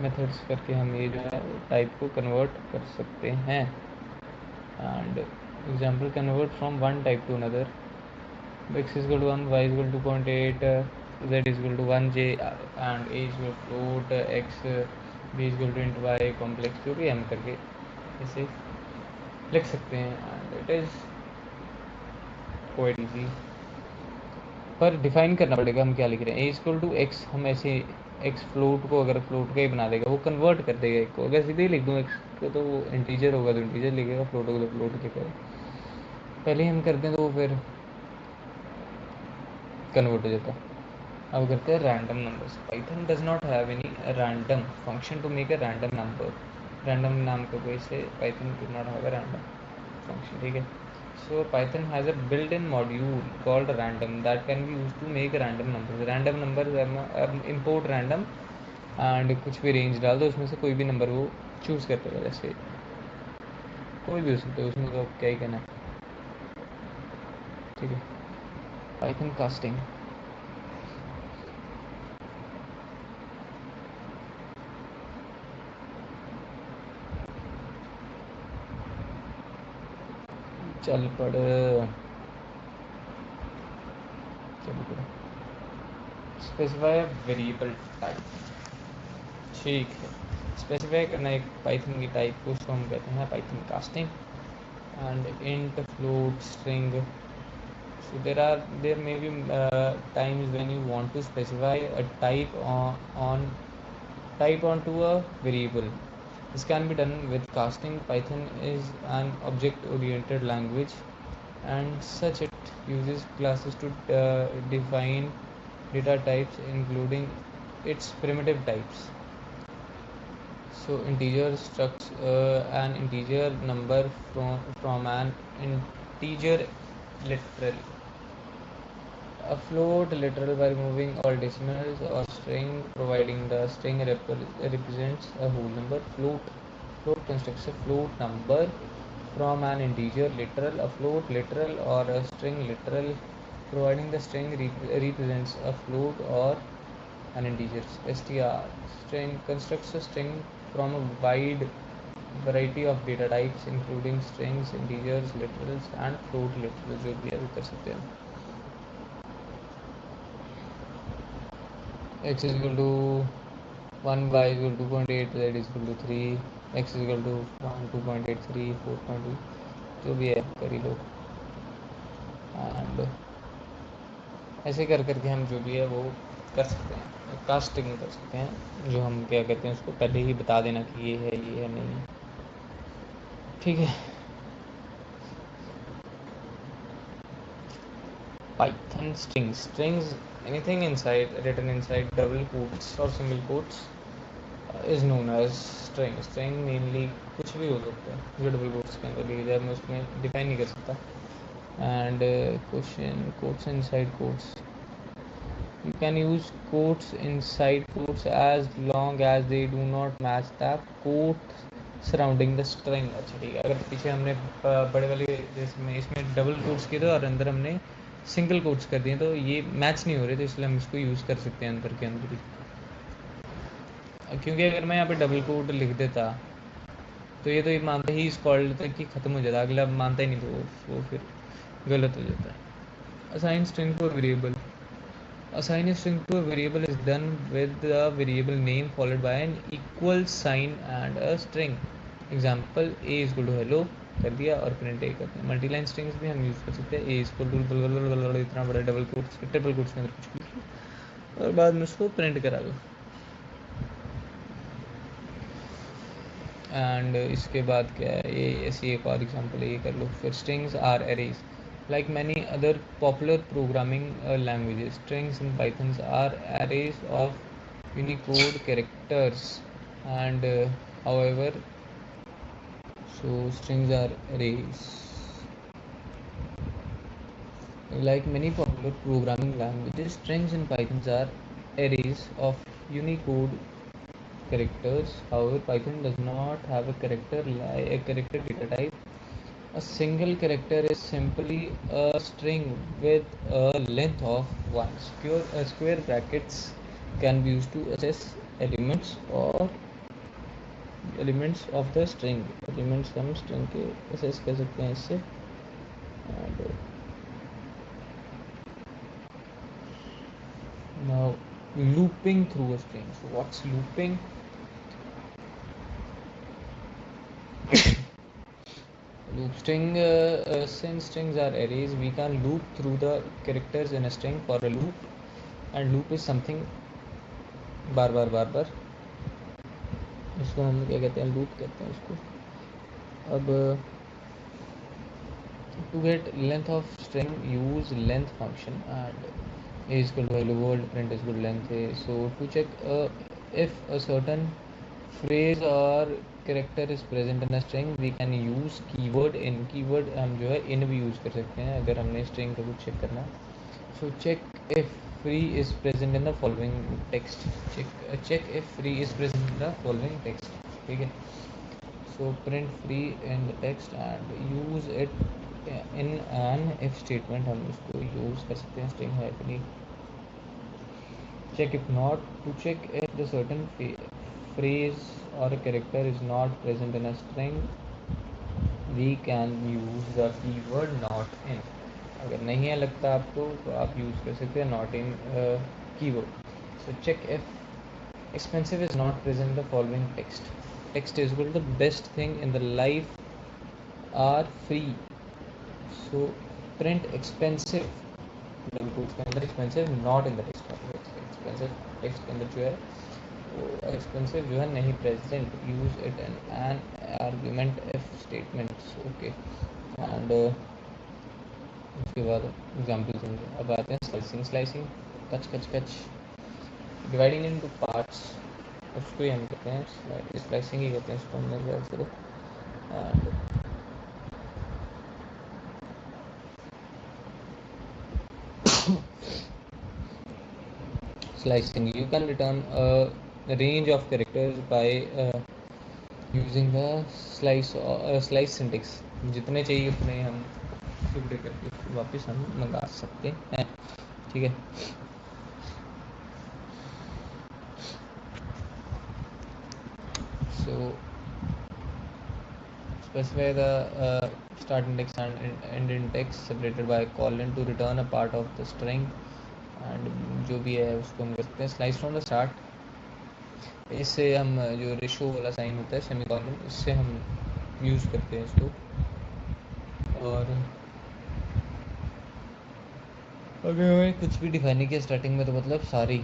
methods करके हम ये जो है टाइप को कन्वर्ट कर सकते हैं। And example, convert from one type two another, x is equal to 1, y is equal to 2.8, z is equal to 1j, and a is equal to float, x, b is equal to int y, complex, जो भी हम करके इसे लिख सकते हैं। And it is quite easy, पर define करना पड़ेगा हम क्या लिख रहे हैं। ए इक्वल टू एक्स, हम ऐसे एक्स फ्लोट को अगर फ्लोट का ही बना देगा, वो कन्वर्ट कर देगा एक को। अगर सीधे ही लिख दूँ एक्स को तो वो इंटीजर होगा तो इंटीजर लिखेगा, फ्लोट होगा तो फ्लोट लिखेगा। पहले ही हम करते हैं तो वो फिर कन्वर्ट हो जाता है। अब करते हैं random numbers. Python does not have any random function to make a random number. Random नाम का कोई से Python do not have a random function, ठीक है। So Python has a built-in module called random that can be used to make random numbers. Random numbers import random and कुछ भी range डाल दो, उसमें से कोई भी नंबर वो चूज़ कर लेगा। जैसे कोई भी हो सकता है, उसमें तो क्या ही कहना है, ठीक है। पाइथन कास्टिंग, चल पड़ चल पड़ स्पेसिफाई वेरिएबल टाइप, ठीक है। स्पेसिफाई करना एक पाइथन की टाइप को, उसको हम कहते हैं Python casting. And int, float, string, so there may be times when you want to specify a type onto a variable. This can be done with casting. Python is an object oriented language, and such it uses classes to define data types, including its primitive types. So integer structs an integer number from an integer literal. A float literal by removing all decimals, or string providing the string represents a whole number. Float constructs a float number from an integer literal, a float literal, or a string literal providing the string represents a float or an integer. Str string constructs a string from a wide variety of data types, including strings, integers, literals, and float literals, जो भी है वो कर सकते हैं। x is equal to 1, y is equal to 2.8, z is equal to 3, x is equal to 1, 2.83, 4.2, जो भी है कर ही लो। एंड ऐसे कर करके हम जो भी है वो कर सकते हैं, कास्टिंग कर सकते हैं। जो हम क्या कहते हैं उसको पहले ही बता देना कि ये है नहीं है, ठीक है। Python strings, anything inside written inside double quotes or single quotes is known as string mainly कुछ भी हो सकता है जो डबल कोट्स के अंदर लिखा जाए, मैं उसमें डिफाइन नहीं कर सकता. And question quotes inside quotes, you can use quotes inside quotes as long as they do not match the quote surrounding the string. अच्छा ठीक है, अगर पीछे हमने बड़े वाले जिसमें इसमें डबल कोट्स किए थे और अंदर हमने सिंगल कोट्स कर दिए तो ये मैच नहीं हो रहे, तो इसलिए हम इसको यूज़ कर सकते हैं अंदर के अंदर ही. क्योंकि अगर मैं यहाँ पे डबल कोट लिख देता तो ये मानते ही इस कॉल तक कि ख़त्म हो जाता, अगला मानता ही नहीं, तो वो फिर गलत हो जाता है. Assign string to a variable. Assign a string to a variable is done with the variable name followed by an equal sign and a string. Example, a is equal to hello कर दिया और print ए करते हैं. Multi line strings भी हम use कर सकते हैं. ए इज इक्वल टू इतना बड़ा डबल कोट्स ट्रिपल कोट्स के अंदर कुछ भी और बाद में उसको प्रिंट करा लो. एंड इसके बाद क्या है, ये ऐसी एक और एग्जांपल है, ये कर लो. फिर strings are arrays. Like many other popular programming languages, strings in Python are arrays of Unicode characters, and however, so strings are arrays. Like many popular programming languages, strings in Python are arrays of Unicode characters. However, Python does not have a character data type. A single character is simply a string with a length of 1. Square brackets can be used to access elements of the string. Elements हम string के access कर सकते हैं इससे. And now looping through a string. So what's looping? Since strings are arrays, we can loop through the characters in a string for a loop, and loop is something बार बार इसको हम क्या कहते हैं, लूप कहते हैं उसको. अब to get length of string, use length function, and a is equal to hello world, print is equal to length a. So to check if a certain phrase or character is present in a string, we can use keyword in. keyword हम जो है in भी use कर सकते हैं अगर हमने string का कुछ check करना. So check if free is present in the following text. check if free is present in the following text. ठीक है. So print free in the text and use it in an if statement. हम इसको use कर सकते हैं string है कि नहीं. Check if not, to check if the certain phrase or a character is not present in a string, we can use the keyword not in. अगर नहीं है लगता आपको तो आप यूज़ कर सकते हैं not in keyword. So check if expensive is not present in the following text. Text is equal to the best thing in the life are free. So print expensive double quotes के अंदर expensive not in the text. expensive text के अंदर जो है expensive जो है नहीं present. Use it an argument if statements. Okay. And उसके बाद एग्जांपल्स होंगे. अब आते हैं स्लाइसिंग. कच डिवाइडिंग इनटू पार्ट्स, उसको ही हम कहते हैं स्लाइसिंग ही कहते हैं इसको हमने ख्याल से. And slicing, you can return a range of characters by using the slice syntax. जितने चाहिए उतने हम टुकड़े करके वापस हम मंगा सकते हैं. ठीक है. So specify the start index and end index separated by a colon to return a part of the string. And जो भी है उसको हम करते हैं स्लाइस फ्रॉम द स्टार्ट. इससे हम जो रेशो वाला साइन होता है सेमीकोलन, इससे हम यूज़ करते हैं इसको. और अगर हमें कुछ भी डिफाइन नहीं किया स्टार्टिंग में तो मतलब सारी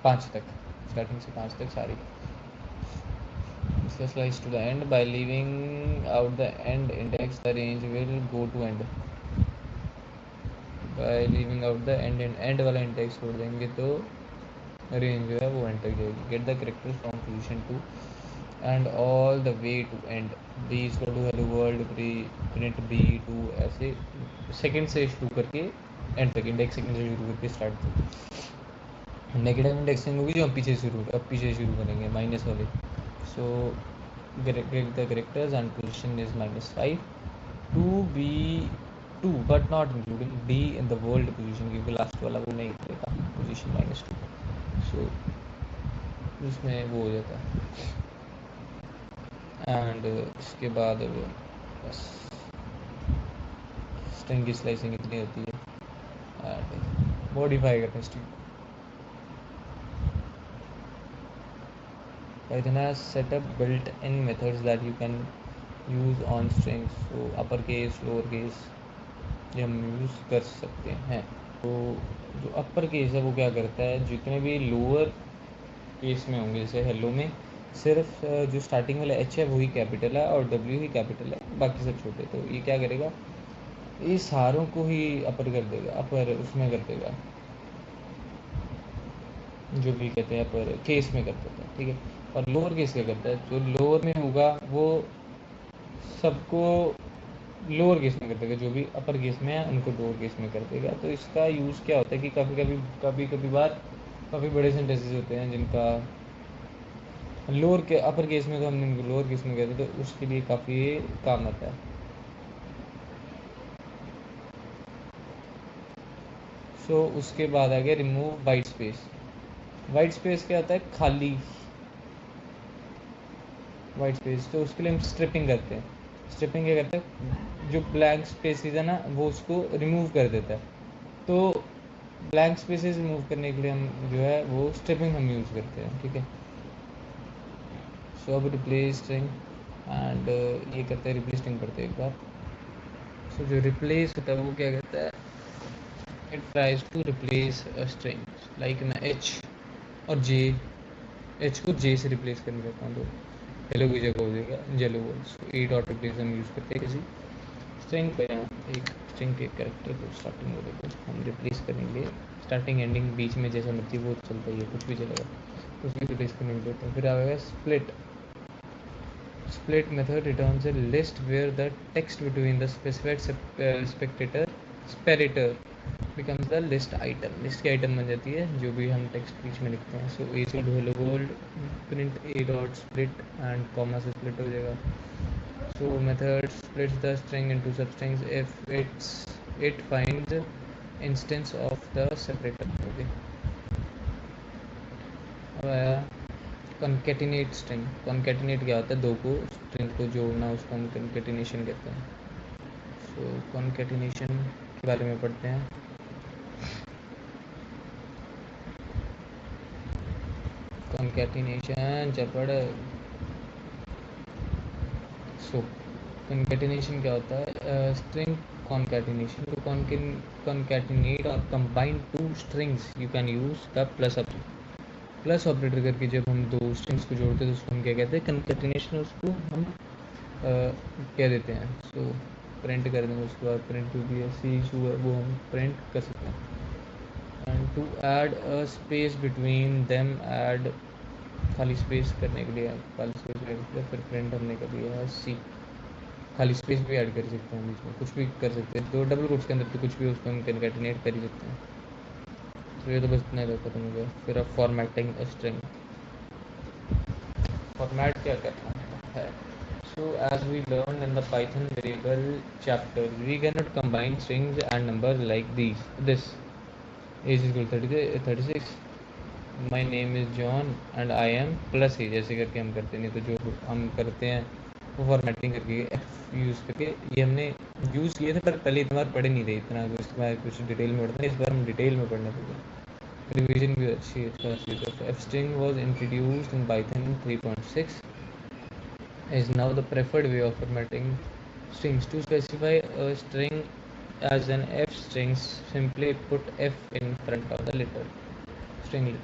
5 तक, स्टार्टिंग से 5 तक सारी. इसका slice to the end by leaving out the end index the range will go to end. By leaving out the end वाला इंडेक्स छोड़ देंगे तो रेंज जो है वो एंड तक जाएगी. Get the character from position 2 and all the way to end. B is to hello world print B two, ऐसे सेकंड से शुरू करके एंड तक, इंडेक्स सेकंड से शुरू करके स्टार्ट तक. नेगेटिव इंडेक्सिंग होगी जो हम पीछे शुरू करेंगे माइनस वाले. So get the characters end position is -5 to B 2 but not including D in the world position, क्योंकि लास्ट वाला वो नहीं करेगा पोजीशन -2. सो उसमें वो हो जाता है. एंड इसके बाद बस स्ट्रिंग की स्लाइसिंग इतनी होती है. एंड मॉडिफाई करते हैं string. Python has set up built-in methods that you can use on strings. So upper case, lower case ये हम यूज़ कर सकते हैं. तो जो अपर केस है वो क्या करता है, जितने भी लोअर केस में होंगे, जैसे हेलो में सिर्फ जो स्टार्टिंग वाला एच है वही कैपिटल है और डब्ल्यू ही कैपिटल है, बाकी सब छोटे. तो ये क्या करेगा, ये सारों को ही अपर कर देगा, अपर उसमें कर देगा, जो भी कहते हैं अपर केस में कर देता है. ठीक है. और लोअर केस क्या करता है, जो लोअर में होगा वो सबको लोअर केस में कर देगा, जो भी अपर केस में है उनको लोअर केस में कर देगा. तो इसका यूज़ क्या होता है कि कभी बार काफ़ी बड़े सेंटेंसेस होते हैं जिनका लोअर के अपर केस में, तो हमने उनको लोअर केस में कहते हैं, तो उसके लिए काफ़ी काम आता है. सो उसके बाद आ गया remove white space. White space क्या होता है, खाली वाइट स्पेस. तो उसके लिए हम स्ट्रिपिंग करते हैं. स्ट्रिपिंग क्या करता है, जो ब्लैंक स्पेसेस है ना वो उसको रिमूव कर देता है. तो ब्लैंक स्पेसेस रिमूव करने के लिए हम जो है वो स्ट्रिपिंग हम यूज़ करते हैं. ठीक है. सो अब रिप्लेस स्ट्रिंग एंड ये करते हैं, रिप्लेस स्ट्रिंग करते हैं एक बार. सो जो रिप्लेस होता है वो क्या कहता है, it tries to replace a string. Like मैं एच और जे, एच को जे से रिप्लेस करने लगता हूँ तो हेलो की जगह हो जाएगा jello word. So a dot replace हम यूज़ करते हैं किसी स्ट्रिंग पे. एक स्ट्रिंग के कैरेक्टर को स्टार्टिंग में देखो हम रिप्लेस करने के लिए, स्टार्टिंग एंडिंग बीच में जैसा मर्जी वो चलता ही है, कुछ भी चलेगा, तो उसको रिप्लेस करने के लिए देते हैं. फिर आएगा split. Split method returns a list where the text between the specified separator becomes the list item. List की आइटम बन जाती है जो भी हम टेक्स्ट बीच में लिखते हैं. सो ए से hello world print A dot split and comma से स्प्लिट हो जाएगा. सो method splits the string into substrings if it finds instance of the separator. Okay. अब आया कॉन्केटिनेट स्ट्रिंग. कॉन्केटिनेट क्या होता है, दो को स्ट्रिंग को जोड़ना, उसको हम कॉन्केटिनेशन कहते हैं. सो कॉन्केटिनेशन के बारे में पढ़ते हैं. कॉन्केटिनेशन चपड़. सो कॉन्केटिनेशन क्या होता है, स्ट्रिंग कॉन्केटिनेशन. तो कॉन्केटिनेट और combine two strings you can use the plus operator. Plus operator करके जब हम दो स्ट्रिंग्स को जोड़ते हैं तो उसको हम क्या कहते हैं, कॉन्केटिनेशन. उसको हम क्या देते हैं, सो प्रिंट कर देंगे. उसके बाद print to B C issue है वो हम प्रिंट कर सकते हैं. And to add a space between them, add खाली स्पेस करने के लिए खाली स्पेस ऐड किया, फिर प्रिंट हमने कर दिया है सी. खाली स्पेस भी ऐड कर सकते हैं बीच में, कुछ भी कर सकते हैं. दो डबल कोट्स के अंदर तो कुछ भी उसको हम कॉन्केटिनेट कर ही सकते हैं. तो ये तो बस इतना ही खत्म हो गया. फिर अब फॉर्मेटिंग स्ट्रिंग. फॉर्मेट क्या करना है. So as we learned in the Python variable chapter, we cannot combine strings and numbers like this. Age is equal to 36. My name is John and I am plus age. ऐसे करके हम करते नहीं. तो जो हम करते हैं वो फॉर्मेटिंग करके F यूज़ करके, ये हमने यूज़ किए थे पर पहले इतना बार पढ़े नहीं थे इतना, उसके बाद कुछ डिटेल में पढ़ते हैं. इस बार हम डिटेल में पढ़ने लगे. रिवीजन भी अच्छी है. F string was introduced in Python 3.6. is now the preferred way of formatting strings. To specify a string as an F string, simply put F in front of the string letter.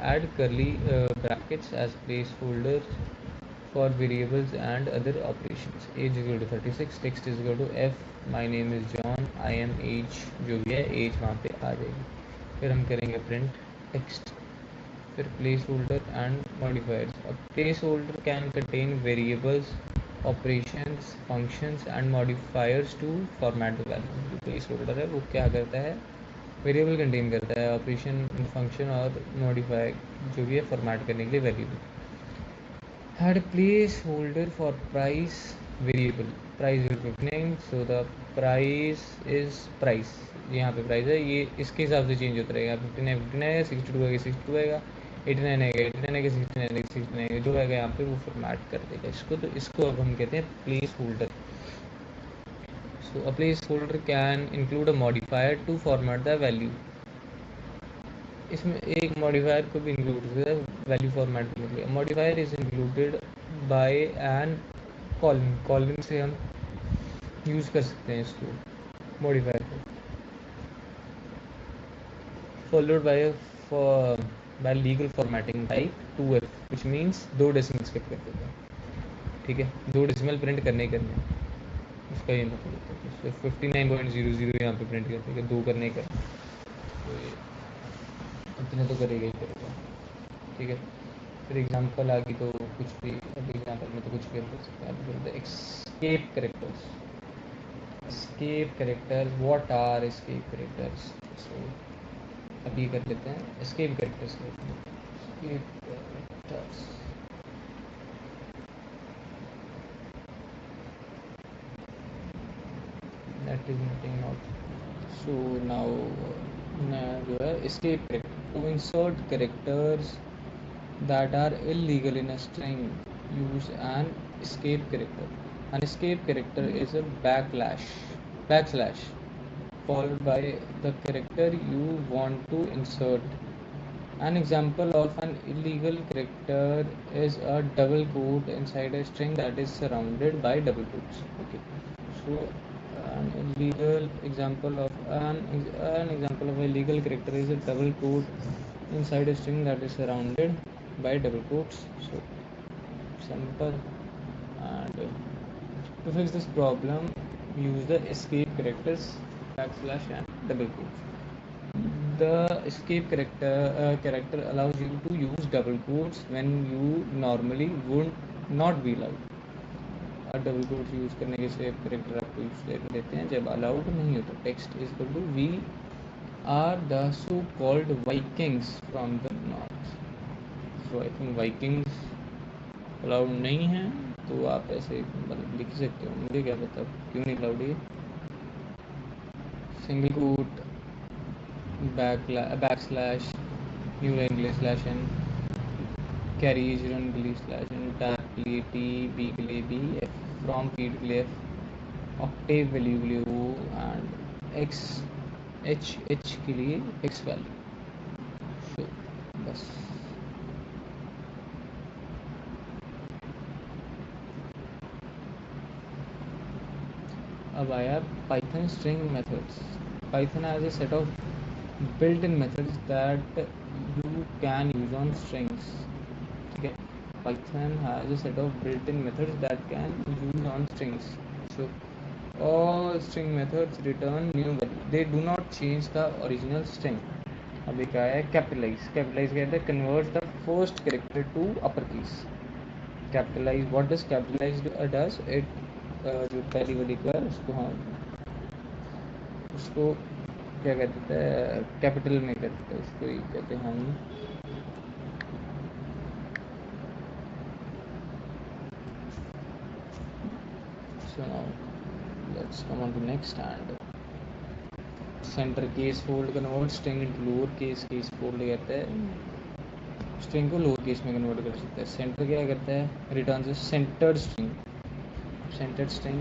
Add curly brackets as placeholders for variables and other operations. Age is equal to 36, text is equal to f my name is John, I am age, जो भी है age वहाँ पे आ जाएगी. फिर हम करेंगे print text, फिर placeholder and modifiers. A placeholder can contain variables, operations, functions and modifiers to format the value. जो placeholder है वो क्या करता है, वेरिएबल कंटेन करता है, ऑपरेशन, फंक्शन और मॉडिफाई जो भी है फॉर्मेट करने के लिए variable. Had a placeholder for price variable. Price is 59, so the price is price. यहाँ पे प्राइस है, ये इसके हिसाब से चेंज होता रहेगा. 59 59 है, 62 है 62 आएगा, 89 है 89 है 69 है 69 है, जो आएगा यहाँ पे वो फॉर्मेट कर देगा इसको. तो इसको अब हम कहते हैं place holder. So a placeholder can include a modifier to format the value. इसमें एक मॉडिफायर को भी इंक्लूड करता है वैल्यू फॉर्मेट करने के लिए. Modifier is included by an colon. Colon से हम यूज़ कर सकते हैं इसको मॉडिफायर को. Followed by legal formatting type 2f, which means 2 decimal skip कर देते हैं. ठीक है, 2 डेसिमल प्रिंट करने ही करने, उसका ये मतलब होता है. 59.00 यहाँ पे प्रिंट करते हैं, 2 करने ही करने, तो ये इतने तो करेगा ही करेगा. ठीक है, फिर एग्जांपल आ गई तो कुछ भी, अब एग्जांपल में तो कुछ भी हम कर सकते हैं. अब बोलते हैं escape characters. Escape characters, what are escape characters? So अब ये कर लेते हैं escape characters. Escape characters that is nothing not. So now जो है escape character, to insert characters that are illegal in a string, use an escape character. An escape character is a backslash followed by the character you want to insert. An example of an illegal character is a double quote inside a string that is surrounded by double quotes. Okay, so an example of a illegal character is a double quote inside a string that is surrounded by double quotes. So simple. And to fix this problem, use the escape characters backslash and double quotes. The escape character allows you to use double quotes when you normally would not be allowed. और double quotes use करने के save character आपको use देते हैं जब allowed नहीं होता. Text is equal to we are the so called Vikings from the north. So I think Vikings allowed नहीं है, तो आप ऐसे मतलब लिख सकते हो, मुझे क्या पता क्यों नहीं अलाउड है. Single quote, backslash, new line के लिए स्लैश एन, कैरीज रन के लिए स्लैश एन, टैग के लिए टी, बी के लिए बी, एफ फ्रॉम फीड के लिए एफ, ऑक्टेव वैल्यू के लिए ओ, एंड एक्स एच के लिए एक्स वैल्यू. तो बस अब आया Python string methods. Python has a set of built in methods that you can use on strings. ठीक है, Python has a set of built in methods that can use on strings. So all string methods return new value. They do not change the original string. अब एक आया है capitalize. Capitalize कहते हैं converts the first character to uppercase. Capitalize, what does capitalize does? It जो पहली वाली का उसको, हाँ उसको क्या कहते हैं, कैपिटल में कहते हैं उसको, ही कहते हैं हम. So now let's come on to next. And centre case fold convert string into lower case. Case fold कहते हैं स्ट्रिंग को लोअर केस में कन्वर्ट कर सकता है. सेंटर क्या करता है, रिटर्न से सेंटर्ड स्ट्रिंग. सेंटर्ड स्ट्रिंग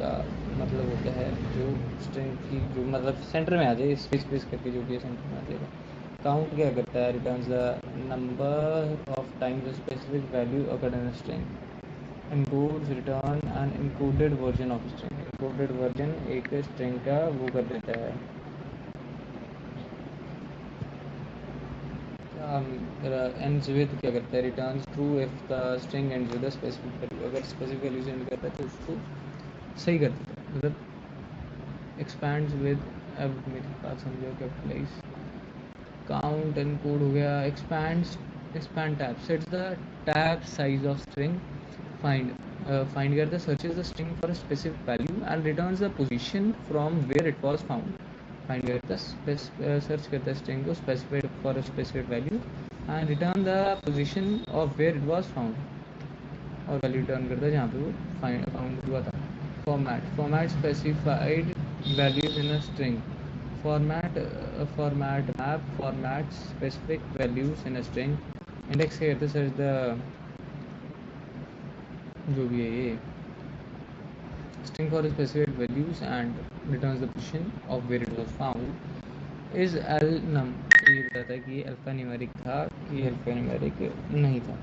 का मतलब होता है जो स्ट्रिंग की जो मतलब सेंटर में आ जाए, स्पेस स्पेस करके जो भी सेंटर में आ जाएगा. काउंट क्या करता है, returns the number of times a specific value occurred in a string. Encodes return an encoded version of string. Encoded version एक स्ट्रिंग का वो कर देता है, ends with क्या करता है, returns true if the string ends with a specific value. अगर specific value से end करता है तो उसको सही कर देता है, मतलब expands with, अब मेरी बात समझो, capitalize count and code हो गया. Expand tab sets the tab size of string. Find करता है, searches the string for a specific value and returns the position from where it was found. Find करता है, search करता है string को specified for a specific value and return the position of where it was found, और value return करता है जहाँ पे वो found हुआ था. Format specified values in a string. Format map formats specific values in a string. Index क्या करता है, search the, जो भी है ये string for specified values and returns the position of where it was found. Is num, तो ये बताता है कि ये अल्फा न्यूमेरिक था कि अल्फा न्यूमेरिक नहीं था.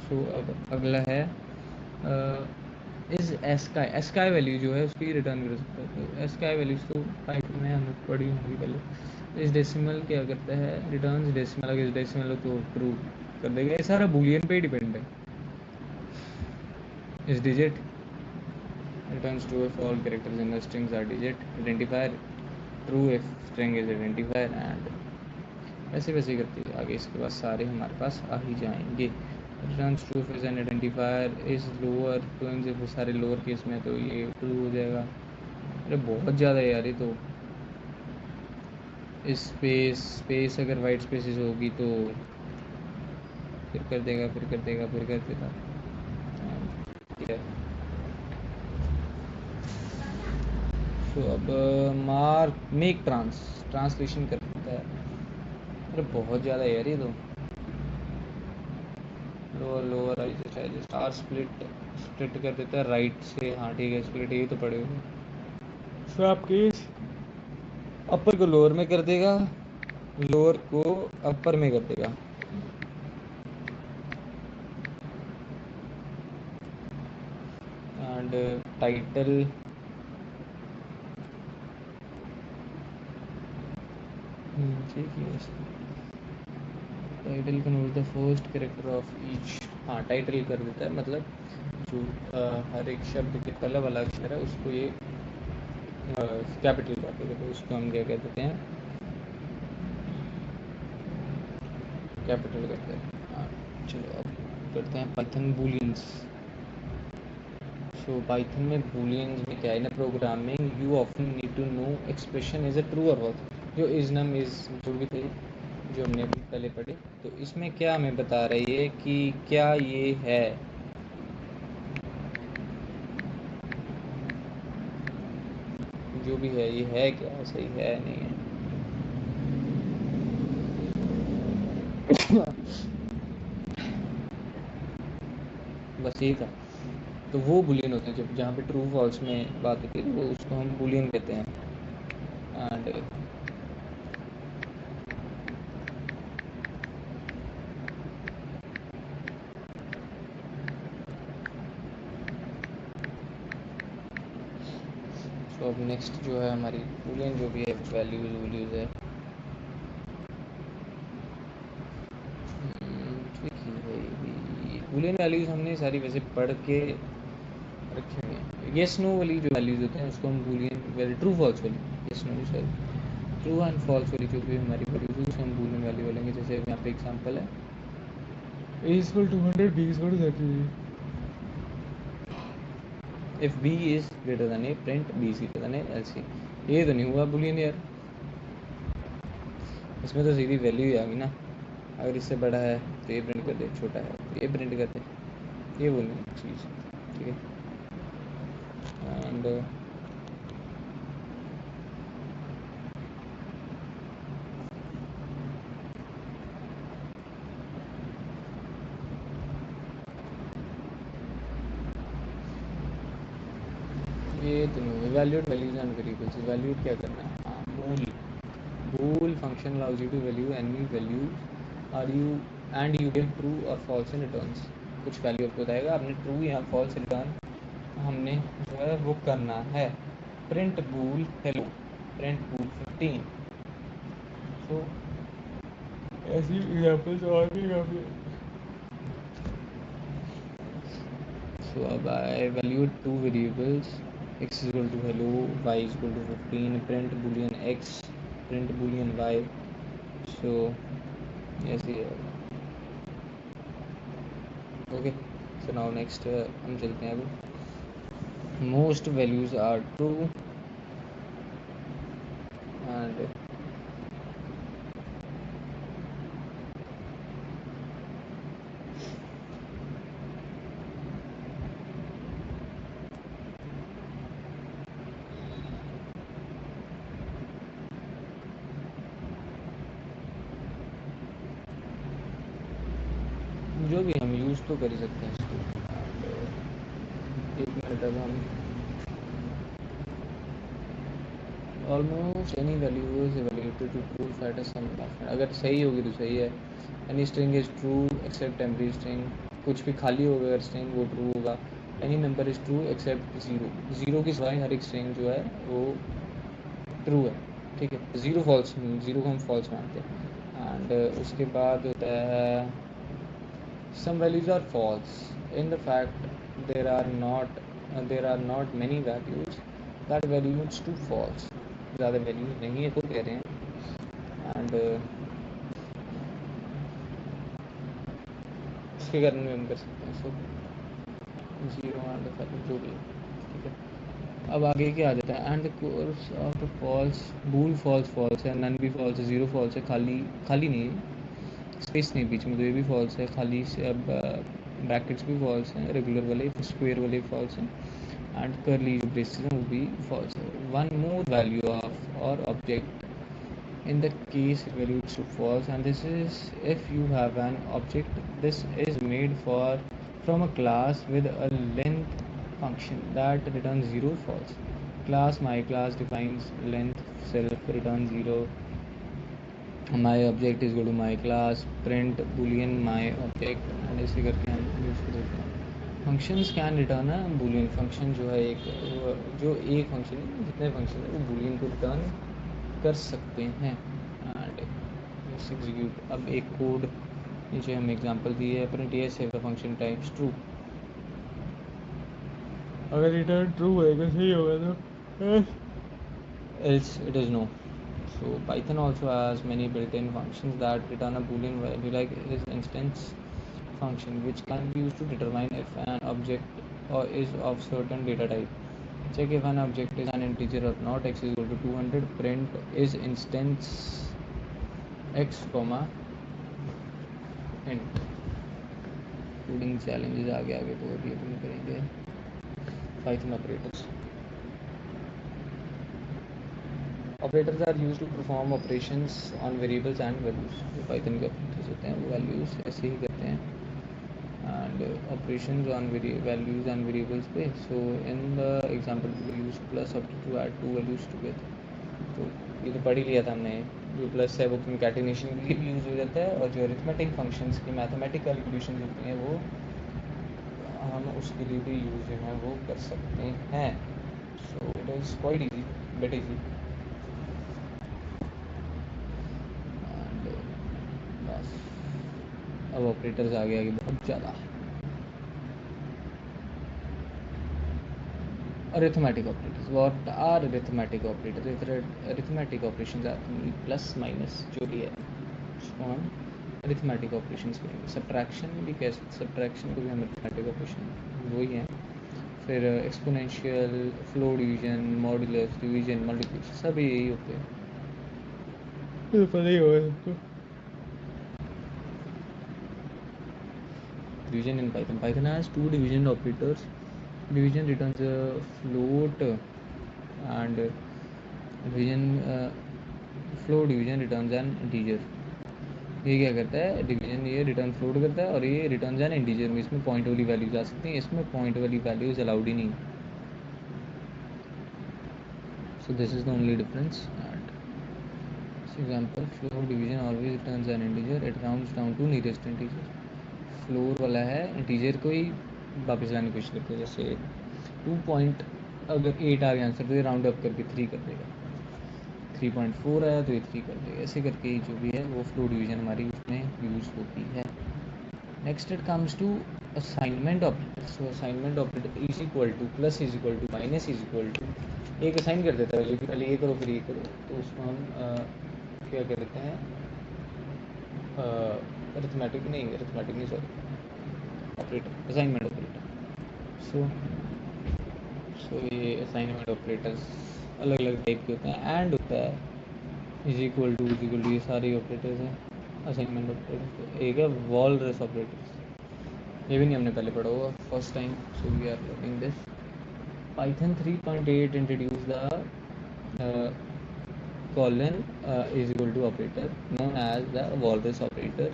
सो अब अगला है इज एस्काई वैल्यू जो है उसकी रिटर्न कर सकता है. तो एस्काई वैल्यूज तो पाइथन में हमने पढ़ी होंगी पहले. इस डेसिमल क्या करता है, रिटर्न्स डेसिमल. अगर डेसिमल हो तो ट्रू कर देगा. ये सारा बूलियन पे ही डिपेंड है. इस digit returns true if all characters in the strings are digit. Identifier true if string is identifier and ऐसे वैसे करती है आगे. इसके बाद सारे हमारे पास आ ही जाएंगे. Returns true if is an identifier is lower, तो इन जब सारे लोअर केस में तो ये ट्रू हो जाएगा. अरे बहुत ज़्यादा है यार ये तो. स्पेस अगर वाइट स्पेसेस होगी तो फिर कर देगा. तो अब मेक ट्रांसलेशन कर देता है. अरे बहुत ज़्यादा है यार ये तो. लोअर आर स्प्लिट कर देता है राइट से. हाँ ठीक है, स्प्लिट ये तो पड़े हुए. स्वैप केस अपर को लोअर में कर देगा, लोअर को अपर में कर देगा. And title title convert the first character of each. हाँ टाइटल कर देता है, मतलब जो हर एक शब्द के पहला वाला अक्षर है उसको ये कैपिटल कर देगा. तो उसको हम क्या कह देते हैं, कैपिटल करते हैं. हाँ चलो अब करते हैं पाइथन बूलियंस. सो पाइथन में बूलियंस में क्या है ना, programming you often need to know expression is a true और फॉल्स. जो इज नम इज जो भी थे जो हमने अभी पहले पढ़े, तो इसमें क्या हमें बता रही है कि क्या ये है, जो भी है ये है क्या, सही है नहीं है. बस यही था. तो वो बुलियन होते हैं जब जहाँ पे ट्रू फॉल्स में बात होती है, तो वो उसको हम बुलियन कहते हैं. एंड तो अब नेक्स्ट जो है हमारी बुलियन जो भी है वैल्यूज है. ठीक है, बुलियन वैल्यूज हमने सारी वैसे पढ़ के रखे हुए हैं. येस नो वाली जो वैल्यूज होते हैं उसको हम बुलियन वैल्यू, ट्रू फॉल्स वाली, yes no sorry, true and false वाली जो भी हमारी वैल्यूज है उसको हम बुलियन वैल्यू बोलेंगे. जैसे यहाँ पे एग्जांपल है a is equal to 100, b is equal to 30. if b is greater than a, print b is greater than a else a. ये तो नहीं हुआ बुलियन यार, इसमें तो सीधी वैल्यू ही आ गई ना. अगर इससे बड़ा है तो ये प्रिंट कर दे, छोटा है तो ये प्रिंट कर दे. ये बोलनी चीज़ ठीक है. एंड ये तो नहीं, valued values and variables. Valued क्या करना है, हाँ bool function allows you to value any value are you and you get true or false in returns. कुछ वैल्यू आपको बताएगा, आपने ट्रू या फॉल्स रिटर्न हमने जो है वो करना है प्रिंट बूल हेलो, प्रिंट बूल 15। सो ऐसी एग्जाम्पल्स और भी काफ़ी। So I evaluate two variables, x is equal to hello, y is equal to 15, print boolean x, print boolean y. So yes, yeah. Okay, so now next हम चलते हैं अब most values are true and जो भी हम use तो कर ही सकते हैं इसको। एक मिनट अब हम almost any value is evaluated to true fat some, अगर सही होगी तो सही है। Any string is true except temporary string, कुछ भी खाली होगा अगर स्ट्रिंग वो ट्रू होगा। Any number is true except zero, zero की सिवाय हर एक स्ट्रिंग जो है वो ट्रू है, ठीक है। ज़ीरो फॉल्स, ज़ीरो को हम फॉल्स मानते हैं। एंड उसके बाद होता है some values are false in the fact there are not many values that values to false, ज़्यादा वैल्यूज नहीं है तो कह रहे हैं। एंड इसके कारण में हम कर सकते हैं सो जीरो एंड जो भी है, ठीक है। अब आगे क्या आ जाता है and the course of the false, bool false false है, नन भी फॉल्स है, ज़ीरो फॉल्स है, खाली खाली नहीं है, स्पेस नहीं बीच में तो ये भी फॉल्स है, खाली से अब ब्रैकेट्स भी फॉल्स हैं, रेगुलर वाले स्क्वायर वाले फॉल्स हैं, एंड करली जो ब्रेसेस हैं वो भी फॉल्स है। वन मोर वैल्यू ऑफ और object in the case evaluates to false, and this is if you have an object, this is made for from a class with a length function that returns 0 false. Class my class defines length self return 0, my object is equal to my class print boolean my object, and ऐसे करके हम use कर सकते हैं। Functions can return a Boolean, function जो है एक जो एक फंक्शन है, जितने फंक्शन है वो बूलियन को रिटर्न कर सकते हैं। एंड एग्जीक्यूट, अब एक कोड नीचे हम एग्जांपल दिए है, प्रिंट yes है फंक्शन टाइप्स ट्रू, अगर रिटर्न ट्रू होएगा सही होगा तो else it is no. So Python also has many built-in functions that return a boolean value like is instance function, which can be used to determine if an object or is of certain data type. Check if an object is an integer or not. X is equal to 200, print is instance x comma int। Coding challenges आगे आगे तो अभी अपन करेंगे। Python operators, operators are used to perform operations on variables and values। जो Python के operators होते हैं वो वैल्यूज ऐसे ही करते हैं and operations on values and variables पे। So in the example we use plus up to add two values together। तो ये तो पढ़ ही लिया था हमने, जो प्लस है वो कंकैटिनेशन के लिए भी यूज़ हो जाता है, और जो अरिथमेटिक फंक्शंस की मैथमेटिकल कैलकुलेशन होती हैं वो हम उसके लिए भी यूज़ जो है वो कर सकते हैं। So it is quite easy, bet easy. And बस अब ऑपरेटर्स आगे आगे बहुत ज़्यादा। arithmetic operators, what are arithmetic operators? Arithmetic operations are plus minus जो भी है उसको हम arithmetic operations करेंगे। सब्ट्रैक्शन भी कह सकते, सब्ट्रैक्शन को भी हम arithmetic operation वही है। फिर exponential, flow division, modulus, division, multiplication सब यही होते हैं, तो पता ही होगा सबको। division in Python has two division operators। division returns a float and division float division returns an integer। ये क्या करता है डिवीजन, ये रिटर्न फ्लोट करता है और ये रिटर्न एन इंटीजर में, इसमें पॉइंट वाली वैल्यूज आ सकती हैं, इसमें पॉइंट वाली वैल्यूज अलाउड ही नहीं। So this is the only difference. And example floor division always returns an integer, it rounds down to nearest integer. Floor वाला है इंटीजर को ही वापस लाने की कोशिश करते हैं, जैसे 2.8 आ गया आंसर तो ये राउंड अप करके 3 कर देगा, 3.4 आया तो ये 3 कर देगा, ऐसे करके जो भी है वो फ्लो डिवीजन हमारी उसमें यूज़ होती है। Next it comes to assignment operator. So assignment operator is equal to, plus is equal to, minus is equal to, एक असाइन कर देता है कि पहले ये करो फिर ये करो, तो उसको हम क्या करते हैं, अरिथमेटिक नहीं सॉरी ऑपरेटर, असाइनमेंट ऑपरेटर। सो ये असाइनमेंट ऑपरेटर्स अलग अलग टाइप के होते हैं। एंड होता है इज इक्वल टू ये सारे ऑपरेटर्स हैं असाइनमेंट ऑपरेटर। एक है वॉलरस ऑपरेटर्स, ये भी नहीं हमने पहले पढ़ा होगा, first time, so we are learning this. Python 3.8 introduced the colon is equal to operator known as the walrus operator.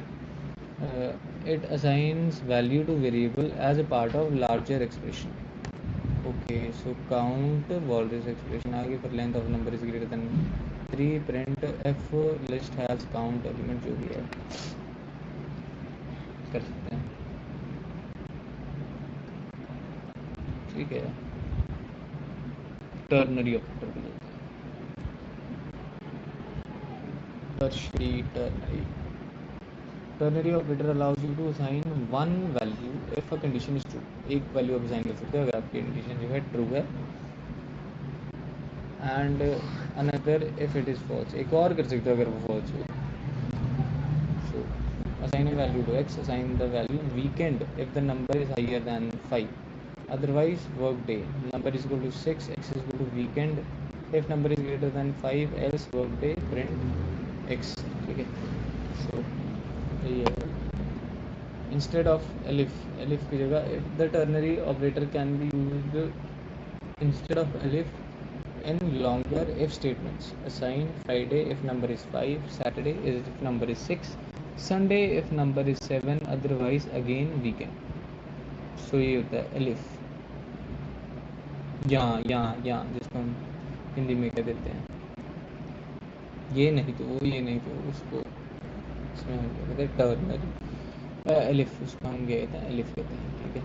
It assigns value to variable as a part of larger expression. Okay, so count walrus expression आगे पर length of number is greater than 3, print f list has count element, जो भी है कर सकते हैं, ठीक है। टर्नरी ऑपरेटर भी होता है, tertiary ternary. Ternary operator allows you to assign one value if a condition is true. एक वैल्यू आप असाइन कर सकते हो अगर आपकी कंडीशन जो है ट्रू है, and another if it is false, एक और कर सकते हो अगर वो फॉल्स हो। सो assign a value to x, assign the value weekend if the number is higher than 5, otherwise work day, number is equal to 6, x is equal to weekend if number is greater than 5, else work day, print x, ठीक है। सो ये है instead of elif की जगह the ternary operator can be used instead of elif in longer if statements. Assign Friday if number is 5, Saturday if number is 6, Sunday if number is 7, otherwise again weekend. So ये होता है elif, यहाँ जिसको हम हिंदी में कह देते हैं ये नहीं तो वो, ये नहीं तो उसको, इसमें हम क्या कहते हैं टर्नरी, एलिफ, उसको हम गए थे एलिफ कहते हैं, ठीक है।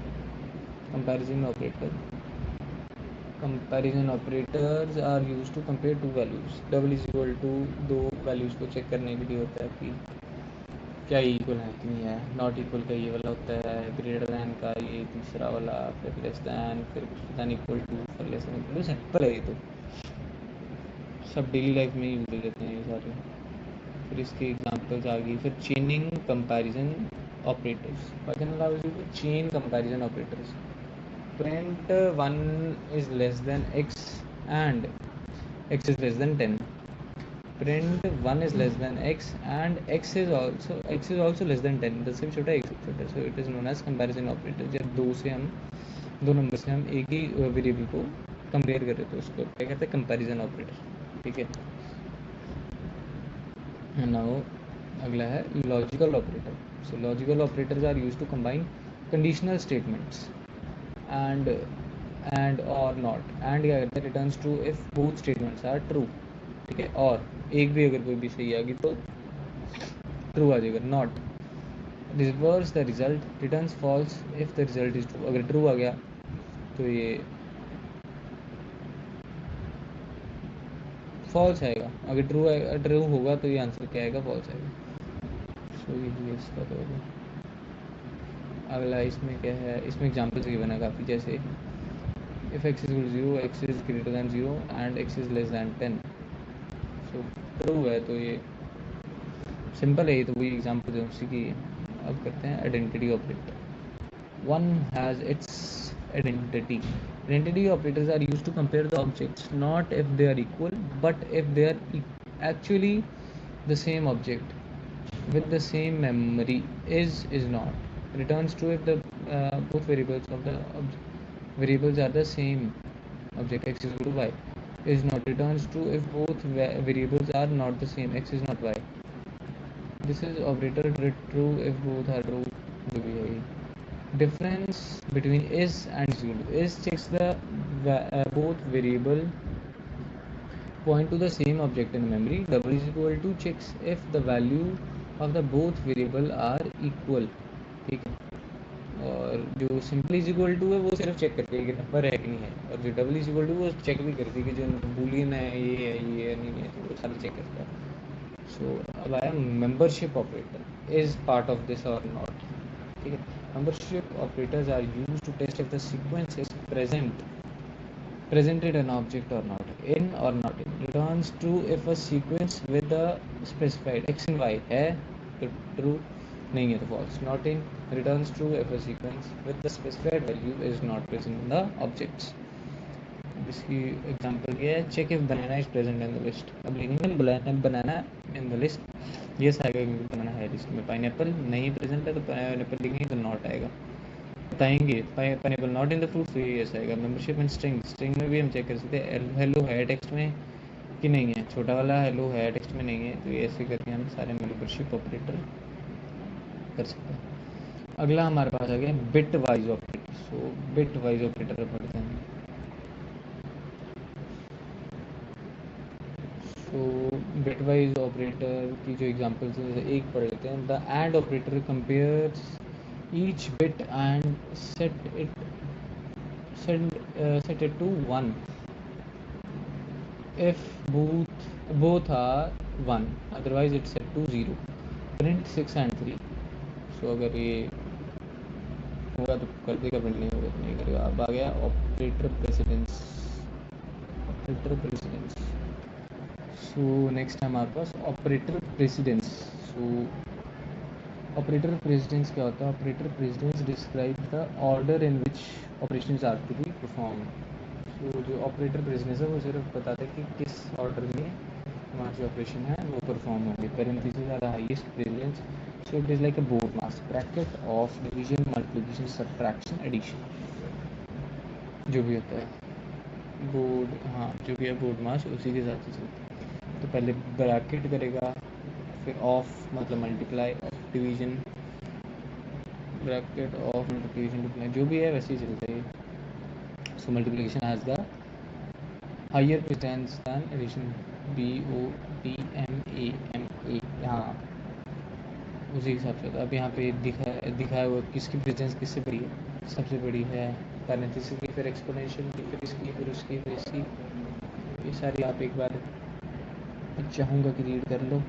Comparison operators are used to compare two values. Double is equal to, दो वैल्यूज को चेक करने के लिए होता है कि क्या इक्वल है कि नहीं है। नॉट इक्वल का ये वाला होता है, ग्रेटर दैन का ये तीसरा वाला, फिर लेस दैन, फिर कुछ दैन इक्वल टू, फिर less than equal to. Simple है ये तो, सब डेली लाइफ में यूज हो जाते हैं ये सारे। फिर इसके एग्जांपल्स आ गई, फिर चेनिंग comparison operators. Python allows you to chain comparison operators. Print 1 is less than x and x is less than 10. Print 1 is less than x and x is also less than 10. 10 से भी छोटा, एक से छोटा, so it is known as comparison operator. जब दो number से हम एक ही वेरिएबल को कंपेयर कर रहे थे उसको क्या कहते हैं, कंपैरिजन ऑपरेटर, ठीक है। नाउ अगला है logical operator. So logical operators are used to combine conditional statements and or not. And क्या करता है, returns true if both statements are true, ठीक है। और एक भी अगर कोई भी सही आ गई तो ट्रू आ जाएगा। Not reverse the result, returns false if the result is true. अगर ट्रू आ गया तो ये फॉल्स आएगा, अगर ट्रू होगा तो ये आंसर क्या आएगा, फॉल्स आएगा। सो ये इसका तो होगा। अगला इसमें क्या है, इसमें एग्जाम्पल्स गिवन है काफ़ी, जैसे if x is equal 0, x is greater than 0 and x is less than 10। So true है तो ये सिंपल है, ये तो वही एग्जाम्पल है उसी की। अब करते हैं identity operator. One has its identity. Identity operators are used to compare the objects, not if they are equal, but if they are actually the same object with the same memory. Is not. Returns true if the both variables of the variables are the same object, x is equal to y. Is not. Returns true if both variables are not the same, x is not y. This is operator true if both are true. जो भी है difference between is and is equal to. Is checks the both variable point to the same object in memory. Double is equal to checks if the value of the both variable are equal, ठीक है। और जो simple is equal to है वो सिर्फ check करती है कि नंबर है कि नहीं है, और जो डबल इज इक्वल टू वो चेक भी करती है कि जो बूलियन है ये है नहीं है, तो वो सारा चेक करता है। सो अब आया membership operator is part of this और नॉट। ठीक है, membership operators are use to test if the sequence is presented an object or not, in or not in, returns true if a sequence with the specified x and y है तो true, नहीं है तो false, not in returns true if a sequence with the specified value is not present in the objects। इसकी example क्या है, check if banana is present in the list. अब लिखेंगे banana in the list, yes आएगा क्योंकि बनाना है list में। Pineapple नहीं प्रेजेंट है तो पाइनएप्पल लिखेंगे तो नॉट आएगा। बताएंगे pineapple not in the fruit, तो ये ऐसा आएगा। मेंबरशिप एंड स्ट्रिंग, स्ट्रिंग में भी हम चेक कर सकते हैं हेलो है टेक्स्ट में कि नहीं है, छोटा वाला हेलो है टेक्स्ट में नहीं है, तो ये ऐसे करके हम सारे मेंबरशिप ऑपरेटर कर सकते हैं। अगला हमारे पास आ गया बिट वाइज ऑपरेटर। सो बिट वाइज ऑपरेटर पढ़ते हैं। सो बिट वाइज ऑपरेटर की जो एग्जांपल्स हैं, एक पढ़ लेते हैं। The end operator compares each bit and set it to 1 if both are 1, otherwise it's set to 0। print 6 and 3। सो अगर ये होगा तो कर देगा, प्रिंट नहीं होगा तो नहीं करेगा। अब आ गया operator precedence. Operator precedence, so next है हमारे पास operator precedence. So operator precedence क्या होता है? Operator precedence describe the order in which operations are to be perform. तो जो ऑपरेटर प्रेसिडेंस है वो सिर्फ बताता है कि किस ऑर्डर में हमारे जो ऑपरेशन है वो परफॉर्म होंगे। Parentheses are the highest precedence. So it is like a BODMAS, bracket of division, multiplication, subtraction, addition, जो भी होता है बोर्ड, हाँ जो भी है बोर्ड मास उसी के साथ ही चलता है। तो पहले ब्रैकेट करेगा, फिर ऑफ मतलब multiply, of division, bracket of multiplication, डिप्लाई, जो भी है वैसे ही चलता है। So multiplication has the higher precedence than addition, BODMAMA, यहाँ उसी के हिसाब से होता है। अब यहाँ पे दिखाया हुआ किसकी प्रेसिडेंस किससे बड़ी है, सबसे बड़ी है पैरेंथेसिस की, फिर एक्सपोनेंशियल की, फिर इसकी, फिर उसकी, फिर इसकी। ये सारी आप एक बार चाहूँगा कि रीड कर लो,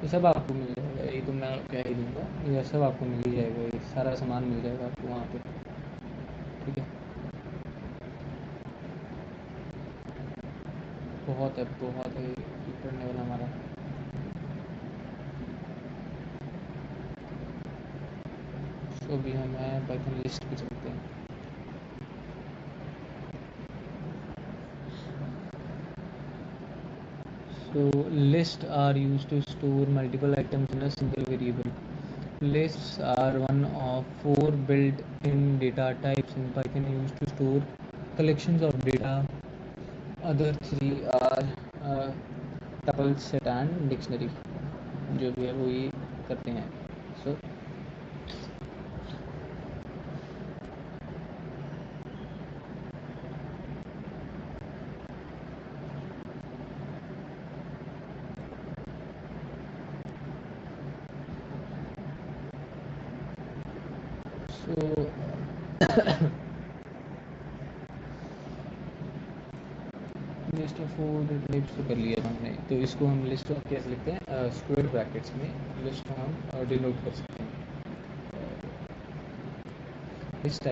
ये सब आपको मिल जाएगा। ये तो मैं कह ही दूँगा, ये सब आपको मिल ही जाएगा, ये सारा सामान मिल जाएगा आपको वहाँ पे। ठीक है, बहुत है पढ़ने वाला हमारा। सो अभी हम पाइथन लिस्ट पे चलते हैं। So lists are used to store multiple items in a single variable. Lists are one of 4 built-in data types in Python used to store collections of data. Other 3 are tuple, set and dictionary, जो भी है वो ये करते हैं। So list of 4 types तो कर लिया हमने, तो इसको हम लिस्ट ऑफ कैसे लिखते हैं, स्क्वायर ब्रैकेट्स में लिस्ट हम डिनोट कर सकते हैं। List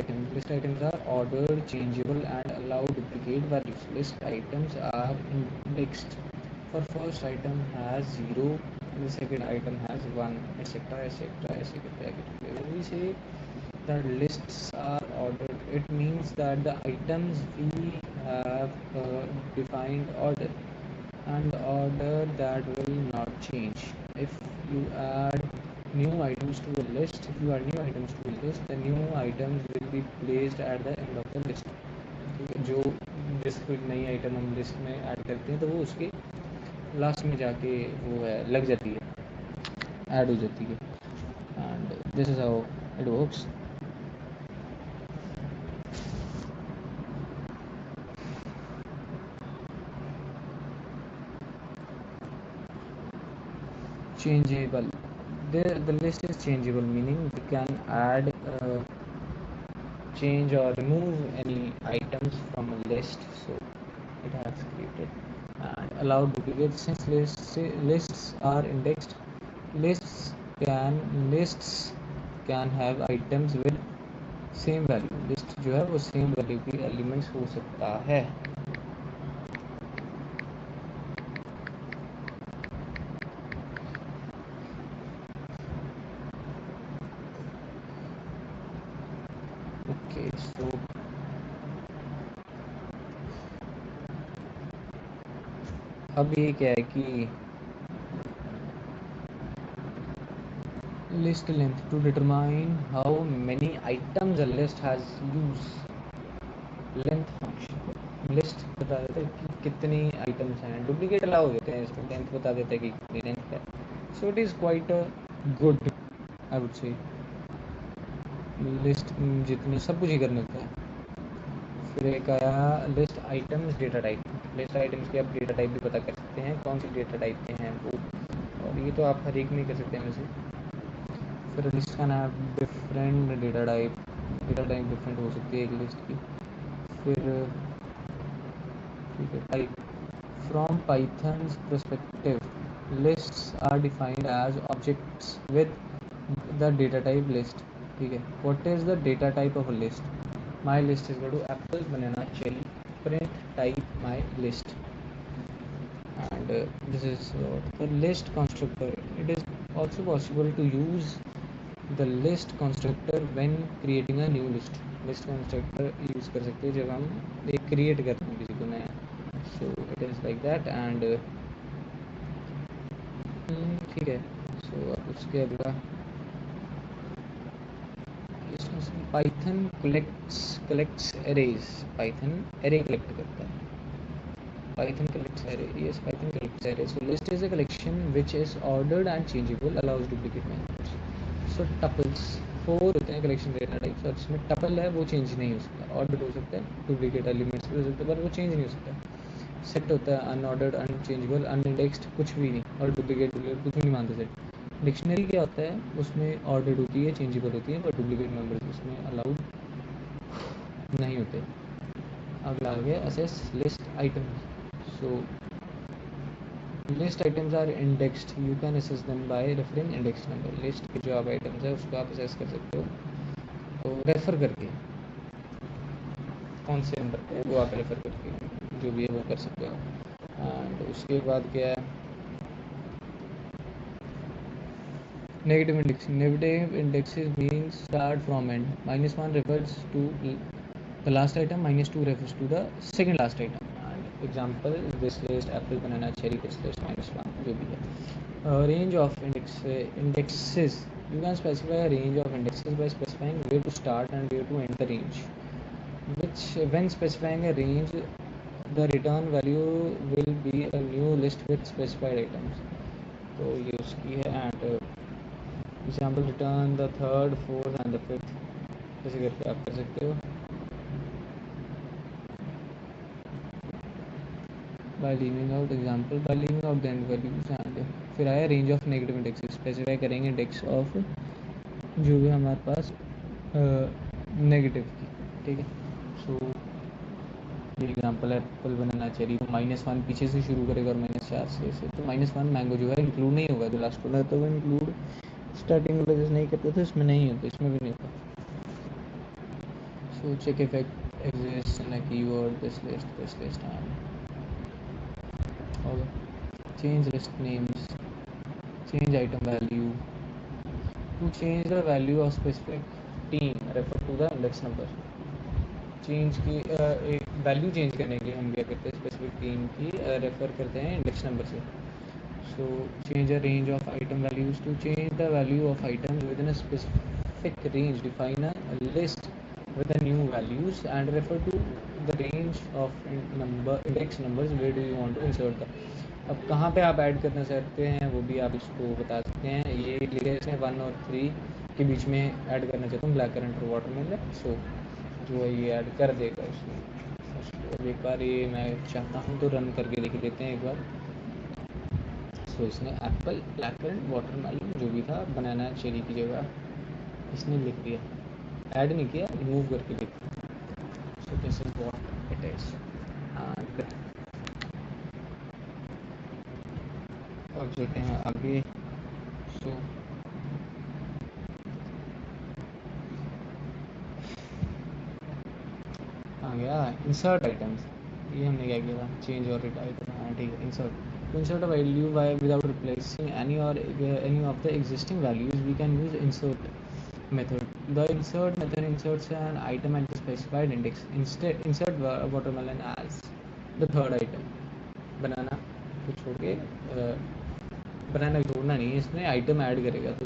items are ordered, changeable and allow duplicate values. List items are indexed. For first item has 0, the second item has 1, etc, etc, etc. When we say that lists are ordered, it means that the items we have defined order, and order that will not change. If you add new items to a list, the new items will be placed at the end of the list। ठीक है, जो जैसे कोई नई item हम list में add करते हैं तो वो उसके लास्ट में जाके वो है लग जाती है, ऐड हो जाती है। And this is how it works. Changeable, The list is changeable, meaning we can add, change or remove any items from a list. So it has created and allowed duplicates. Since lists are indexed, lists lists can have items with same value. List जो है वो same value की elements हो सकता है. Okay, सो अब ये क्या है कि list length to determine how many items a list has use. length function list बता देता है कि कितनी आइटम्स हैं. डुप्लीकेट अलाउ हो देते हैं, इसमें लेंथ बता देता है कि कितनी लेंथ है. सो it is quite good, I would say. List जितने सब कुछ ही करने होता है. फिर एक आया list items data type. List items की आप डेटा टाइप भी पता कर सकते हैं, कौन सी डेटा टाइप के हैं वो, और ये तो आप हर एक में कर सकते हैं वैसे. फिर लिस्ट का नाम डिफरेंट डेटा टाइप डिफरेंट हो सकती है एक लिस्ट की. फिर ठीक है, type from Python's perspective lists are defined as objects with the data type list. ठीक है, what is the data type of a list? My list is equal to apple banana cherry print type my list. and this is the list constructor. It is also possible to use the list constructor when creating a new list. list constructor use कर सकते हैं जब हम एक create करते हैं किसी को नया. so it is like that. and ठीक है. so अब उसके अगला Python collects arrays. Python array collect करता है. Python collects array. Yes, Python collects array. So list is a collection which is ordered and changeable, allows duplicate methods. So tuples 4 होते हैं collection data types, और इसमें tuple है वो change नहीं हो सकता. ordered हो सकता है, duplicate elements भी हो सकते हैं, पर वो change नहीं हो सकता. set होता है unordered, unchangeable, unindexed कुछ भी नहीं, और duplicate कुछ भी नहीं मानते set. डिक्शनरी क्या होता है, उसमें ordered होती है, changeable होती है, पर duplicate members उसमें allowed नहीं होते. अगला आ गया assess list items. So list items are indexed. You can assess them by referring index number. list के जो आप items है उसको आप assess कर सकते हो तो रेफर करके, कौन से नंबर पे वो आप रेफर करके जो भी है वो कर सकते हो. एंड उसके बाद क्या है, negative indexing. Negative indexes means start from and. -1 refers to the last item, -2 refers to the second last item. Example this list apple banana cherry this list -1 जो भी है. Range of indexes. You can specify range of indexes by specifying where to start and where to end the range. which when specifying a range, the return value will be a new list with specified items. तो ये उसकी है. And example return the third fourth and the fifth, ऐसे करके आप कर सकते हो. by leaving out example, by leaving out the end values. and फिर आया range of negative indexes. Specify करेंगे इंडेक्स ऑफ जो भी हमारे पास नेगेटिव की. ठीक है. सो ये एग्जांपल है एप्पल बनाना चेरी. तो -1 पीछे से शुरू करेगा और -4 से. तो -1 मैंगो जो है इंक्लूड नहीं होगा. जो लास्ट वाला तो वो इंक्लूड स्टार्टिंग वाला जैसे नहीं करते थे इसमें नहीं होता, इसमें भी नहीं होता. So check effect exist in a keyword this list and change list names, change item value. To change the value of specific team, refer to the index number. Change की एक वैल्यू चेंज करने के लिए हम क्या करते हैं, specific team की रेफर करते हैं इंडेक्स नंबर से. So change a range of item values. To change the value of items within a specific range, define a list with the new values and refer to the range of index numbers where do you want to insert them. अब कहाँ पे आप add करना चाहते हैं वो भी आप इसको बता सकते हैं. ये लिखे इसने 1 और 3 के बीच में ऐड करना चाहता हूँ ब्लैक करंट और वाटर में. सो जो है ये ऐड कर देगा उसमें. अब एक बार ये मैं चाहता हूँ तो रन करके देख लेते हैं एक बार. सो इसने apple black currant watermelon जो भी था बनाना चेरी की जगह इसने लिख दिया, ऐड नहीं किया, रिमूव करके लिख दिया। सो this is what it is. And अब चलते हैं आगे। सो आ गया इंसर्ट आइटम्स। ये हमने क्या किया था, चेंज और आइटम। हाँ ठीक है, insert to insert a value by without replacing any of the existing values, we can use insert method. The insert method inserts an item at the specified index. Instead insert watermelon as the third item. बनाना को छोड़ के बनाना छोड़ना नहीं है, इसमें item add करेगा तो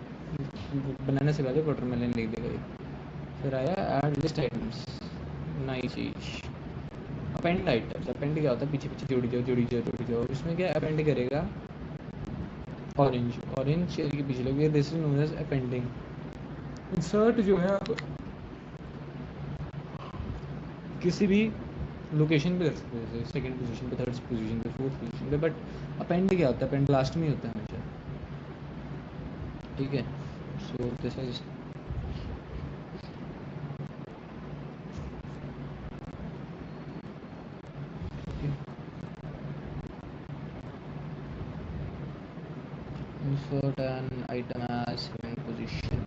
बनाना से पहले वाटरमेलन लिख देगा। फिर आया ऐड लिस्ट आइटम्स, नई चीज अपेंड आइटम्स। अपेंड क्या होता है, पीछे पीछे जोड़ी जाओ। इसमें क्या अपेंड करेगा, ऑरेंज चेरी के पीछे लगे, this is known as appending. Insert जो है आप किसी भी लोकेशन पे कर सकते हो, जैसे सेकंड पोजीशन पे, थर्ड पोजीशन पे, फोर्थ पोजीशन पे, बट अपेंड क्या होता है, अपेंड लास्ट में ही होता है हमेशा, ठीक है। So this is insert an item as second position.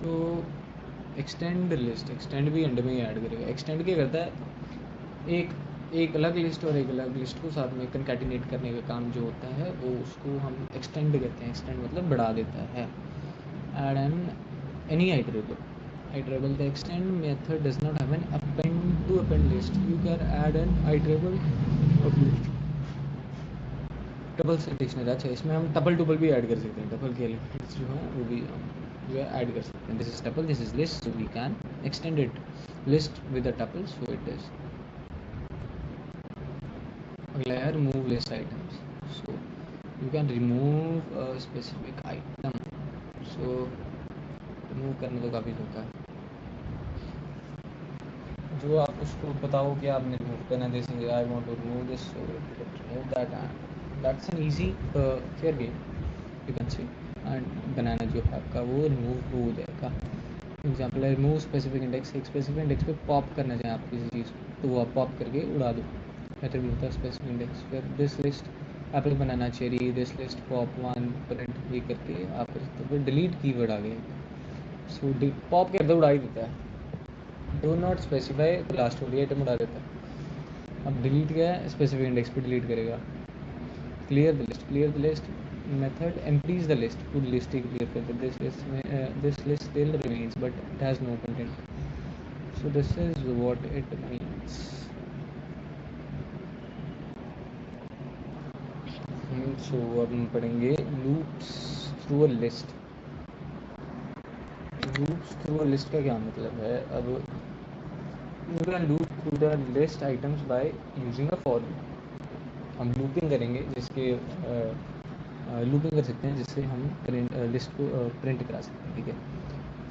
तो एक्सटेंड लिस्ट, एक्सटेंड भी एंड में ही ऐड करेगा। एक्सटेंड क्या करता है, एक अलग लिस्ट और एक अलग लिस्ट को साथ में कंकैटिनेट करने का काम जो होता है वो उसको हम एक्सटेंड कहते हैं। एक्सटेंड मतलब बढ़ा देता है। Add an any iterable the extend method does not have an append to append list, you can add an iterable of list. Tuple से डिक्शनरी, अच्छा इसमें हम टपल टुपल भी ऐड कर सकते हैं। टपल के एलिमेंट्स जो है वो भी हम जो है ऐड कर सकते हैं। This is tuple, this is list, so we can extend it list with a tuple, so it is. अगला है remove list items. So you can remove a specific item. So remove करने तो काफ़ी होता है, जो आप उसको बताओ कि आपने रिमूव करना है। जैसे I want to remove this, so remove that, and that's an easy fair game you can see. And banana जो है आपका वो रिमूव हो जाएगा। एग्जाम्पल है रिमूव स्पेसिफिक इंडेक्स। एक स्पेसिफिक इंडेक्स पे पॉप करना चाहें आप किसी चीज़ को, तो वो आप पॉप करके उड़ा दो, मेथड होता है स्पेसिफिक इंडेक्स। फिर this list apple banana cherry, this list pop one print, ये करके आप कर सकते हो। फिर डिलीट कीवर्ड आ गया। सो पॉप करते उड़ा ही देता है, डो नॉट स्पेसिफाई तो लास्ट वाली आइटम उड़ा देता है। अब डिलीट क्या है, स्पेसिफिक इंडेक्स पे डिलीट करेगा। Clear the list method empties the list, पूरी लिस्ट ही क्लियर करते। दिस लिस्ट में this list still remains but it has no content. So this is what it means. So अब हम पढ़ेंगे loops through a list. Loops through a list का क्या मतलब है। अब you can loop through the list items by using a for loop. हम looping करेंगे, जिसके लूपिंग कर सकते हैं जिससे हम लिस्ट को प्रिंट करा सकते हैं, ठीक है।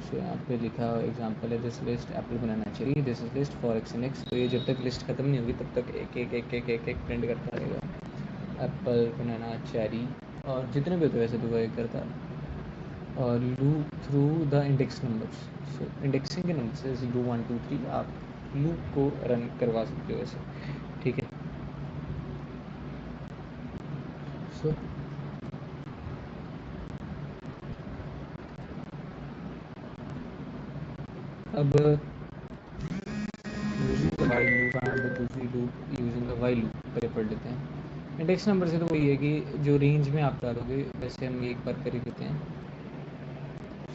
सो यहाँ पे लिखा एग्जांपल है, दिस लिस्ट एप्पल बनाना चाहिए, this is list for x and x. तो ये जब तक लिस्ट खत्म नहीं होगी तब तक एक प्रिंट करता रहेगा, एप्पल बनाना चेरी, और जितने भी होते वैसे तो वो एक करता है। और loop through the index numbers. So indexing के नंबर से 0 1 2 3 आप लूप को रन करवा सकते हो वैसे, ठीक है। सो अब using the while loop and दूसरी loop using the while loop पर पढ़ लेते हैं। इंडेक्स नंबर से तो वही है कि जो रेंज में आप डालोगे वैसे हम एक बार कर ही लेते हैं।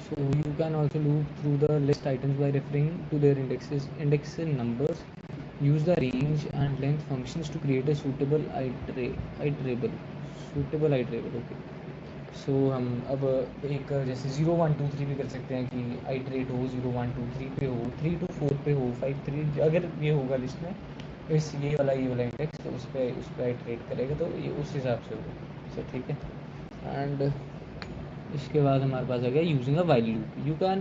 So you can also loop through the list items by referring to their indexes, index numbers. Use the range and length functions to create a suitable iterable. Okay. So हम अब एक जैसे 0 1 2 3 भी कर सकते हैं कि आइटरेट हो 0 1 2 3 पे हो, 3 to 4 पे हो, 5 3, अगर ये होगा लिस्ट में इस ये वाला इंडेक्स तो उस पर आइटरेट करेगा, तो ये उस हिसाब से होगा। सो ठीक है। एंड इसके बाद हमारे पास आ गया using a while loop. You can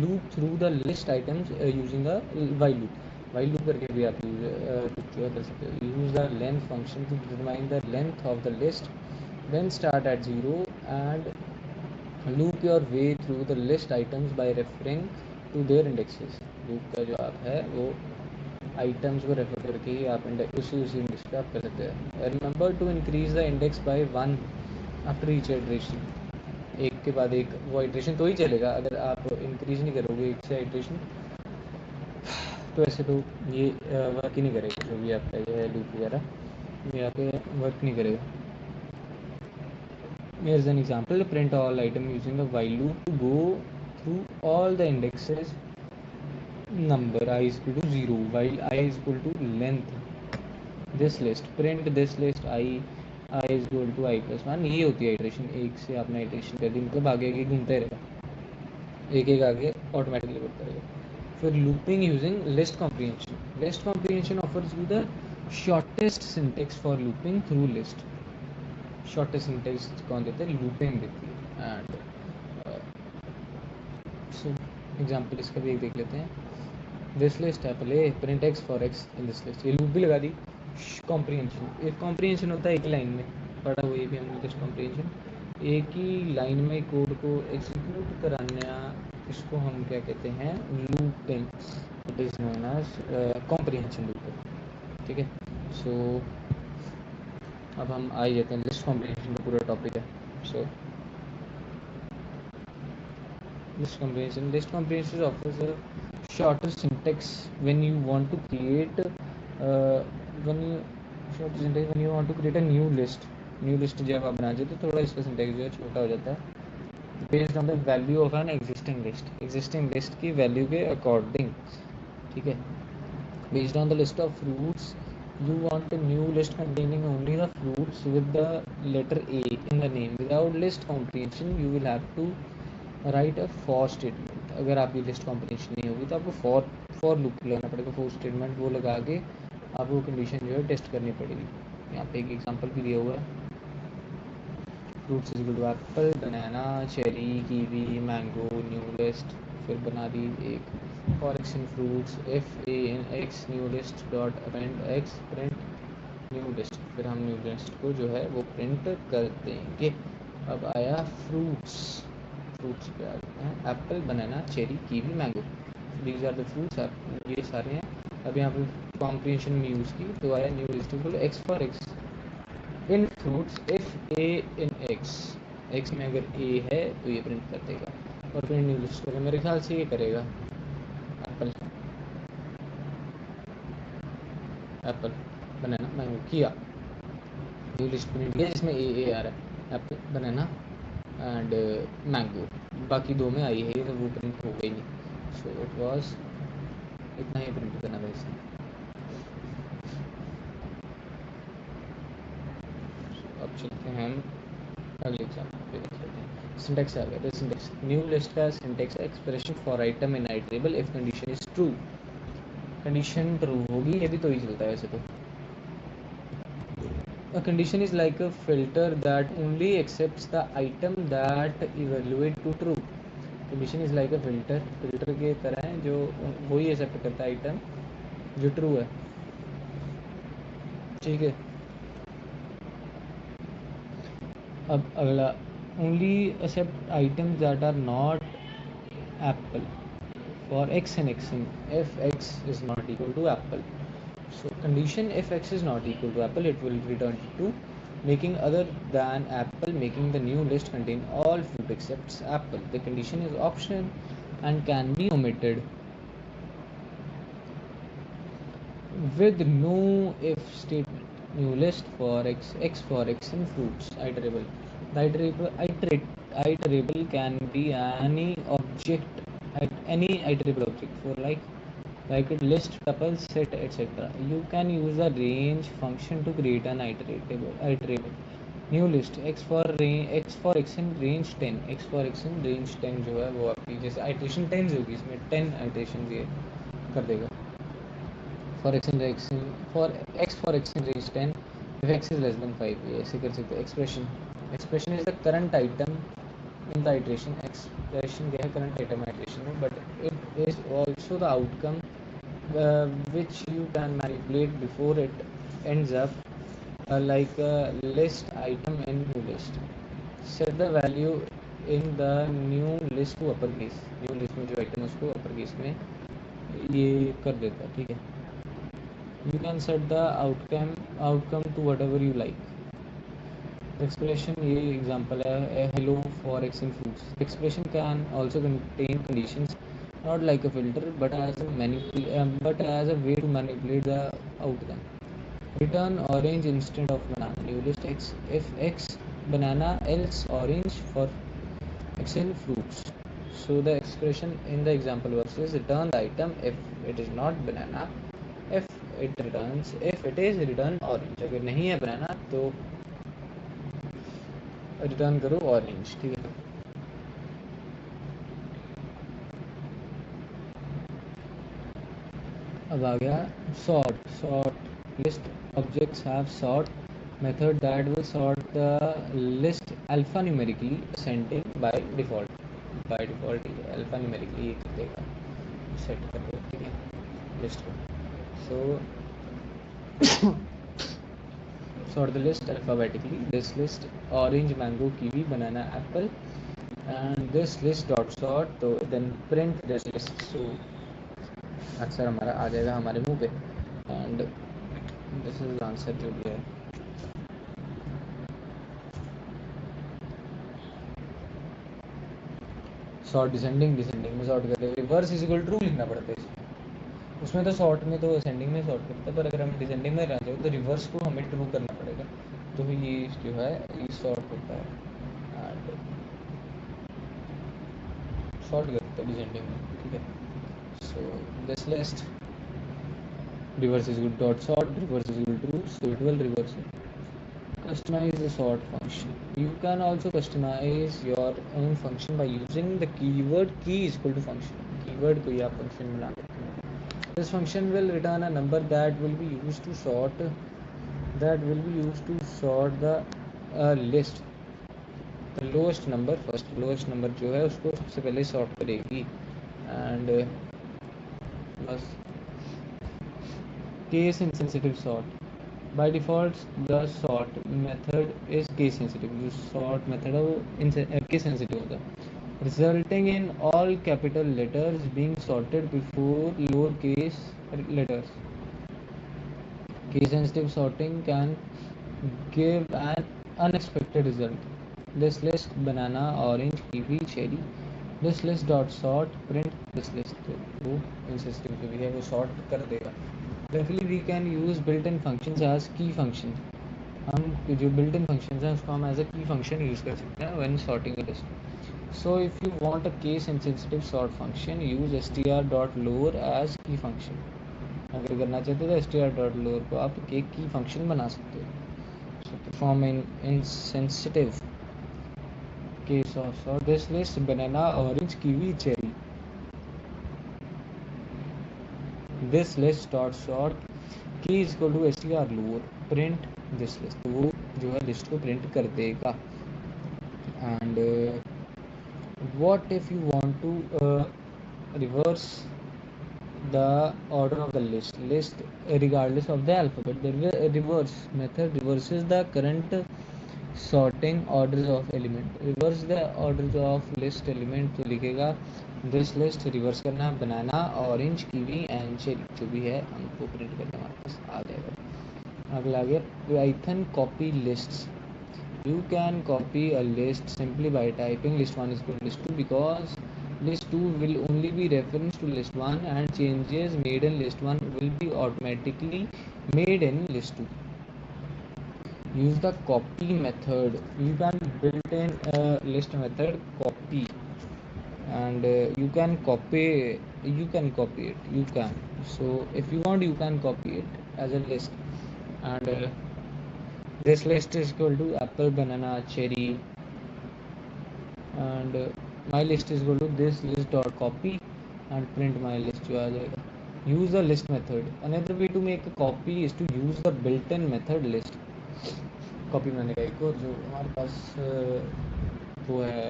loop through the list items using a while loop. While loop करके भी आप लूप जो है कर सकते हो। Use the length function to determine the length of the list, then start at 0 and loop your way through the list items by referring to their indexes. Loop का जो आप है वो आइटम्स को रेफर करके ही आप उसी इंडेक्स पे आप कर सकते हैं। Remember to increase the index by 1 after each iteration. एक के बाद एक वो आइटरेशन तो ही चलेगा, अगर आप इंक्रीज नहीं करोगे एक से आइटरेशन तो ऐसे तो ये वर्क ही नहीं करेगा। जो भी आपका ये है लूप वगैरह ये आपके वर्क नहीं करेगा। Here's an example: print all item using a while loop to go through all the indexes number I is equal to 0 while I is equal to length this list, print this list I is equal to I plus 1। ये होती है iteration. एक से आपने iteration कर दी, मतलब आगे आगे घूमते रहेगा, एक एक आगे ऑटोमेटिकली बढ़ता रहेगा। फिर looping using list comprehension. List comprehension offers you the shortest syntax for looping through list. Shortest syntax कौन देते हैं? लूपिंग देती है। एंड सो एग्जाम्पल इसका भी एक देख लेते हैं। दिस लिस्ट है पहले print x for x in this list, ये लूप भी लगा दी। कॉम्प्रीहेंशन, एक कॉम्प्रीहेंशन होता है एक लाइन में, पढ़ा हुआ ये भी हमने लिस्ट कॉम्प्रीहेंशन। एक ही लाइन में कोड को एग्जीक्यूट कराना, इसको हम क्या कहते हैं? Looping. It is known as comprehension looping. ठीक है। सो अब हम आ जाते हैं लिस्ट कॉम्प्रीहेंशन का पूरा टॉपिक है। सो list comprehension offers a shorter syntax when you want to create when you shorter syntax when you want to create a new list जब आप बनाते हो तो थोड़ा इसका syntax जो है छोटा हो जाता है। based on the value of an existing list की value के according। ठीक है। based on the list of fruits you want a new list containing only the fruits with the letter A in the name। without list comprehension you will have to right a for statement. अगर आपकी list combination नहीं होगी तो आपको for loop लगाना पड़ेगा। For statement वो लगा के आपको कंडीशन जो है टेस्ट करनी पड़ेगी। यहाँ पे एक एग्जांपल भी दिया हुआ है। Fruits is equal to apple, banana, cherry, kiwi, mango, new list. फिर बना दी एक for x in fruits if a in x new list dot append x print new list. फिर हम न्यू लिस्ट को जो है वो प्रिंट कर देंगे। अब आया फ्रूट्स पे आ जाते हैं। Apple, banana, cherry, kiwi, mango, these are the fruits. ये सारे हैं। अब यहाँ पे कॉम्प्रीहेंशन में यूज़ की तो आया new list equal x for x in fruits if A in x में अगर ए है तो ये प्रिंट कर देगा। और फिर न्यू लिस्ट करेगा, मेरे ख्याल से ये करेगा एप्पल, बनाना, मैंगो किया, न्यू लिस्ट प्रिंट किया जिसमें ए आ रहा है। एप्पल, बनाना एंड मैंगो, बाकी दो में आई है ये तो वो प्रिंट हो गई नहीं। सो इट वॉज इतना ही प्रिंट करना था इसने। अब चलते हैं हम अगले एग्जाम्पल पे देख लेते हैं। सिंटेक्स आ गया। सिंटेक्स न्यू लिस्ट का syntax expression for item in iterable if condition is true. Condition true होगी ये भी तो ही चलता है वैसे तो। A condition is like a filter that only accepts the item that evaluate to true। Condition is like a filter के तरह है जो वही एक्सेप्ट करता है आइटम जो ट्रू है। ठीक है। अब अगला only accept items that are not apple for x and x if x is not equal to apple. So condition if x is not equal to apple it will return to making other than apple, making the new list contain all fruit except apple। The condition is optional and can be omitted with no if statement। New list for x for x in fruits iterable। The iterable can be any object any iterable object for like a list, tuple, set, etc. You can use a range function to create an iterable new list x for x in range 10। x for x in range 10 जो है वो आपकी जैसे iteration 10 होगी इसमें 10 iteration ये कर देगा। for x in range for x in range 10 if x is less than 5. ये ऐसे कर सकते हैं. Expression is the current item in the iteration. Expression क्या है current item iteration में, but it is also the outcome which you can manipulate before it ends up like a list item in new list. Set the value in the new list to uppercase. New list में जो item है उसको uppercase में ये कर देता है. ठीक है. You can set the outcome to whatever you like. Expression ये example है hello for x in fruits. Expression can also contain conditions not like a filter but as a way to manipulate the outcome. Return orange instead of banana. New list x if x banana else orange for x in fruits. So the expression in the example verse is return the item if it is not banana, if it is return orange. अगर नहीं है banana तो return करो orange. ठीक है. अब आ गया sort list. Objects have sort method that will sort the list alpha numerically ascending by default. Alpha numerically ये कर देगा, सेट कर दो. ठीक है लिस्ट को. सो sort the list alphabetically. This list orange, mango, kiwi, banana, apple, and this list dot sort. तो then print this list. So answer हमारा आ जाएगा हमारे मुंह पे. And this is आंसर जो भी है. सॉर्ट डिसेंडिंग में सॉर्ट कर रहे. रिवर्स इज इक्वल टू लिखना पड़ता है इसमें. उसमें तो सॉर्ट में तो असेंडिंग में सॉर्ट करता है, पर अगर हम डिसेंडिंग में रहते हो तो रिवर्स को हमें ट्रू करना पड़ेगा. तो ये जो है ये सॉर्ट होता है एंड सॉर्ट करता है डिसेंडिंग में. ठीक है. So this list reverse is equal dot sort, reverse is equal to, so it will reverse it. Customize the sort function. You can also customize your own function by using the keyword key is equal to function. Keyword को आप function बना सकते हैं. This function will return a number that will be used to sort the list. The lowest number first. Lowest number जो है उसको सबसे पहले sort करेगी and बस case insensitive sort. By default the sort method is case sensitive. जो sort method है वो case sensitive होता है, resulting in all capital letters being sorted before lower case letters. Case sensitive sorting can give an unexpected result. This list banana, orange, kiwi, cherry. This list dot sort print this list. वो insensitive जो भी है वो sort कर देगा. Luckily we can use built-in functions as key function. हम जो built-in functions हैं उसको हम as a key function use कर सकते हैं when sorting a list. So if you want a case insensitive sort function, use str.lower as key function. अगर करना चाहते हो तो str.lower को आप एक key function बना सकते हो. So perform an insensitive case of sort. This list banana, orange, kiwi, cherry. This list dot sort key is equal to str lower print this list. तो वो जो है लिस्ट को प्रिंट कर देगा. And what if you want to reverse the order of the list regardless of the alphabet? The reverse method reverses the current sorting orders of element. Reverse the orders of list element. तो लिखेगा this list reverse करना है बनाना, orange, kiwi and cherry जो भी है हमको print करना हमारे पास आ जाएगा. अगला आ गया Python copy lists. You can copy a list simply by typing list 1 is equal to list 2 because list 2 will only be reference to list 1 and changes made in list 1 will be automatically made in list 2. Use the copy method. You can build in a list method copy and you can copy it. So if you want you can copy it as a list and this list is equal to apple, banana, cherry and my list is equal to this list dot copy and print my list जो आ जाएगा. use the list method. Another way to make a copy is to use the built-in method list. Copy बनाने का एक और जो हमारे पास वो है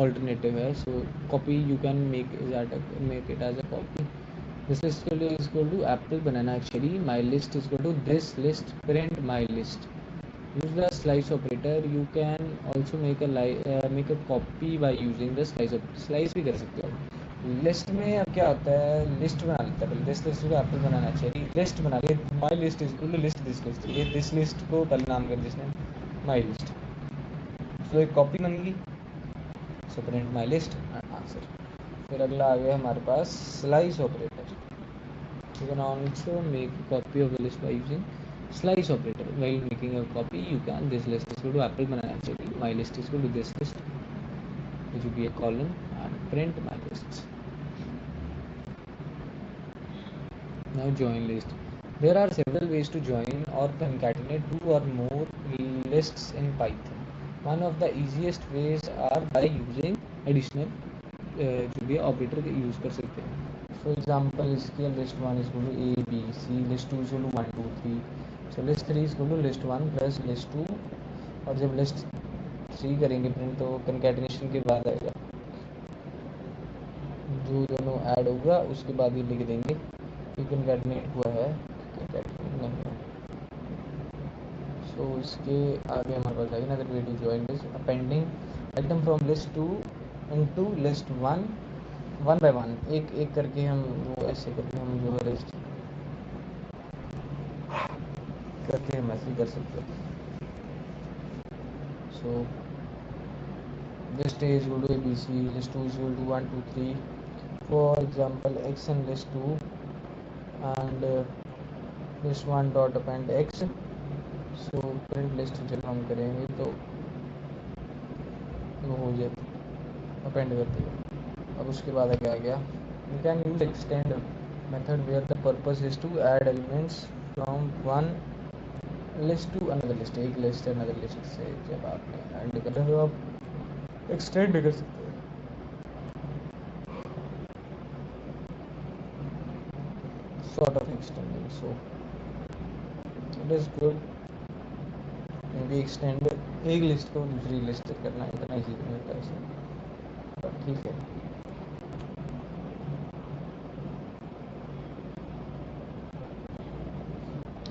alternative है. So copy you can make it as a copy. This is equal to apple banana. Actually my list is equal to this list print my list. Use the slice operator. You can also make a copy by using the slice operator. Slice भी कर सकते हो. List में अब क्या होता है, list बना लेता है. पहले लिस्ट को एप्पल बनाना चाहिए. लिस्ट बना ले, my list is equal to list this list. ये दिस लिस्ट को पहले नाम कर जिसने माई लिस्ट. सो एक कॉपी बन गई. So print my list and answer. फिर अगला आ गया हमारे पास slice operator. You can also make copy of the list by using slice operator. While making a copy you can this list is equal to apple banana cherry. My list is equal to this list, which will be a column, and print my lists. Now join list. There are several ways to join or concatenate two or more lists in Python. One of the easiest ways are by using additional जो भी operator के use कर सकते हैं. For example इसके list one is equal to A B C, list two is equal to 1 2 3. So list three is equal to list one plus list two. और जब list three करेंगे प्रिंट तो concatenation के बाद आएगा, जो दोनों ऐड होगा उसके बाद ही लिख देंगे कि कंकैटिनेट हुआ है, कंकैटिनेट नहीं है. सो इसके आगे हमारे पास आएगा other way to join this appending item from list to into list one by one. एक एक करके हम वो ऐसे करके हम जो है लिस्ट करके हम ऐसे कर सकते हैं. So list a is equal to A B C, list two is equal to 1 2 3. For example x in list two and list one dot append x. So print list जब हम करेंगे तो वो हो जाए अपेंड करते हुए. अब उसके बाद क्या आ गया, you can use extend method where the purpose is to add elements from one list to another list. एक लिस्ट है अनदर लिस्ट से जब आपने ऐड कर रहे हो आप एक्सटेंड कर सकते हो. Sort of extending, so it is good. Maybe extend एक लिस्ट को दूसरी लिस्ट तक करना इतना ईजी नहीं होता है इसमें, पर ठीक है.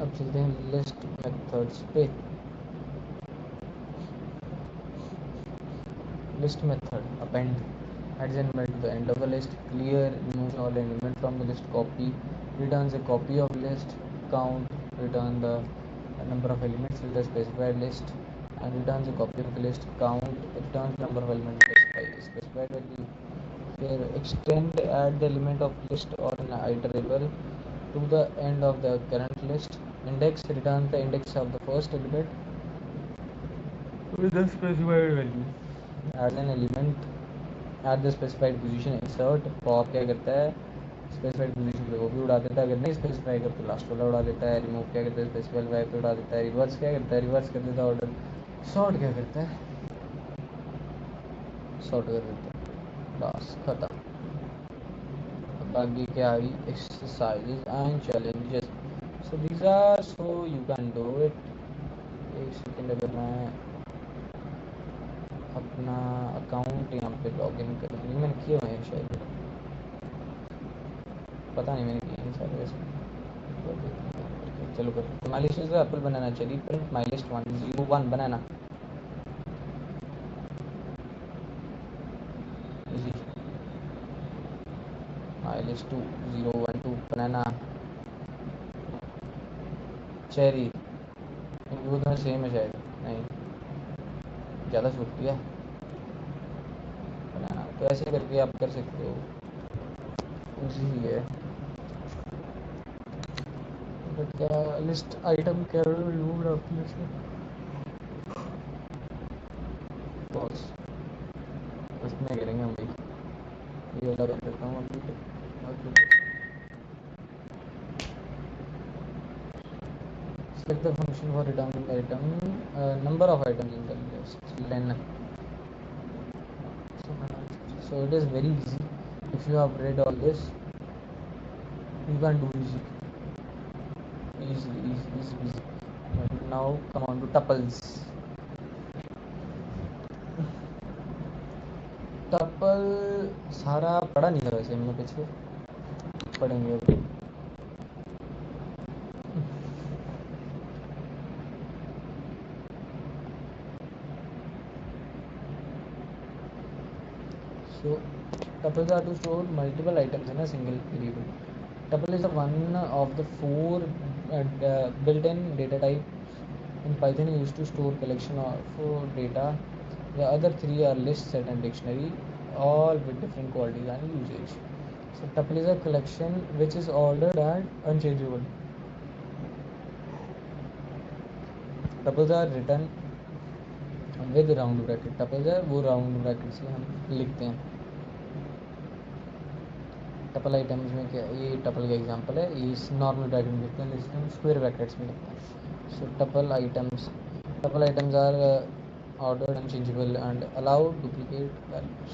अब चलते हैं लिस्ट मेथड्स पे. List method append adds an element to the end of the list, clear, removes all element from the list, copy, returns a copy of list, count, return the number of elements with the specified list, and returns a copy of the list, count, returns number of elements specified value. Here extend, add the element of list or an iterable to the end of the current list. Index, returns the index of the first element with the specified value. Add an element at the specified position. Insert, pop क्या करता है specified position पे वो भी उड़ा देता है, अगर नहीं स्पेसिफाई कर तो लास्ट वाला उड़ा देता है. रिमूव क्या करता है स्पेसिफाइड वाइप पे उड़ा देता है. रिवर्स क्या करता है रिवर्स कर देता है ऑर्डर. सॉर्ट क्या करता है सॉर्ट कर देता है. बस खत्म. बाकी क्या आई exercises and challenges. So these are so you can do it. एक सेकेंड, अगर मैं अपना अकाउंट यहाँ पे लॉग इन कर लूँगी. मैंने किए हुए हैं शायद, पता नहीं मैंने किए हैं सारे इसमें. चलो कर माई लिस्ट से एप्पल बनाना चाहिए. Print my list 101 banana easy. My list 2012 banana cherry. इनकी वो दोनों सेम है शायद, नहीं ज़्यादा छूट दिया बनाना. तो ऐसे करके आप कर सकते हो, इजी है. बट क्या लिस्ट आइटम क्या रिमूव आपकी लिस्ट में बस इसमें करेंगे हम भाई. ये वाला रख देता हूँ अभी. select the function for returning the item, number of items in the list len. So it is very easy if you have read all this. You can do easily. And now come on to tuples. Tuple सारा पढ़ा नहीं था वैसे हमने पीछे पढ़ेंगे अभी so tuples are to store multiple items in a single variable. Tuple is one of the four built-in data types in Python used to store collection of data. The other three are list, set and dictionary, all with different qualities and usage. So tuple is a collection which is ordered and unchangeable. Tuples are written with round bracket. Tuples है वो round bracket से हम लिखते हैं. Tuple items में क्या, ये tuple का एग्जांपल है, ये नॉर्मल ब्रैकेट में लिखते हैं, लिस्ट में स्क्वायर ब्रैकेट्स में लिखते हैं. So tuple items are ordered unchangeable and allowed duplicate values.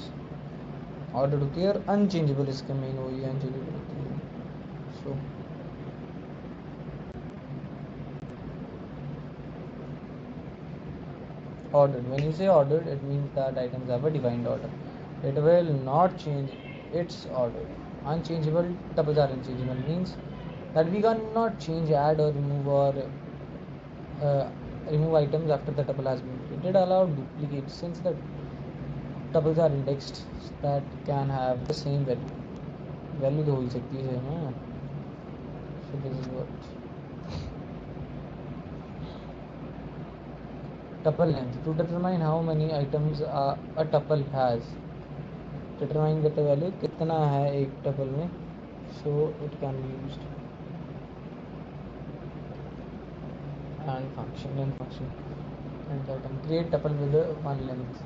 Order to care unchangeable, इसका मेन वही है, अनचेंजेबल होती है. सो ordered, when you say ordered, it means that items have a defined order. It will not change its order. Unchangeable, tuples are unchangeable, means that we cannot change, add or remove items after the tuple has been created. Allow duplicates, since the tuples are indexed that can have the same value तो हो ही सकती है ना. So this is what tuple length. To determine how many items a tuple has, determine करते value कितना है एक tuple में. So it can be used. And function and item. Create tuple with one length.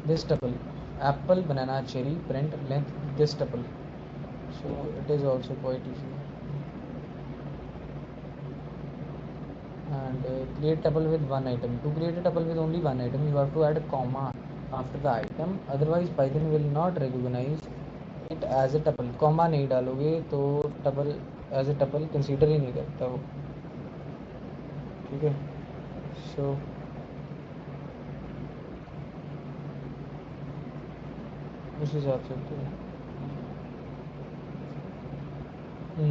This tuple, apple, banana, cherry, print length this tuple. So it is also quite easy. And create tuple with one item. To create a tuple with only one item, you have to add a comma after the item, otherwise Python will not recognize it as a tuple. comma नहीं डालोगे तो tuple as a tuple consider ही नहीं करता वो. ठीक है. So उस हिसाब से तो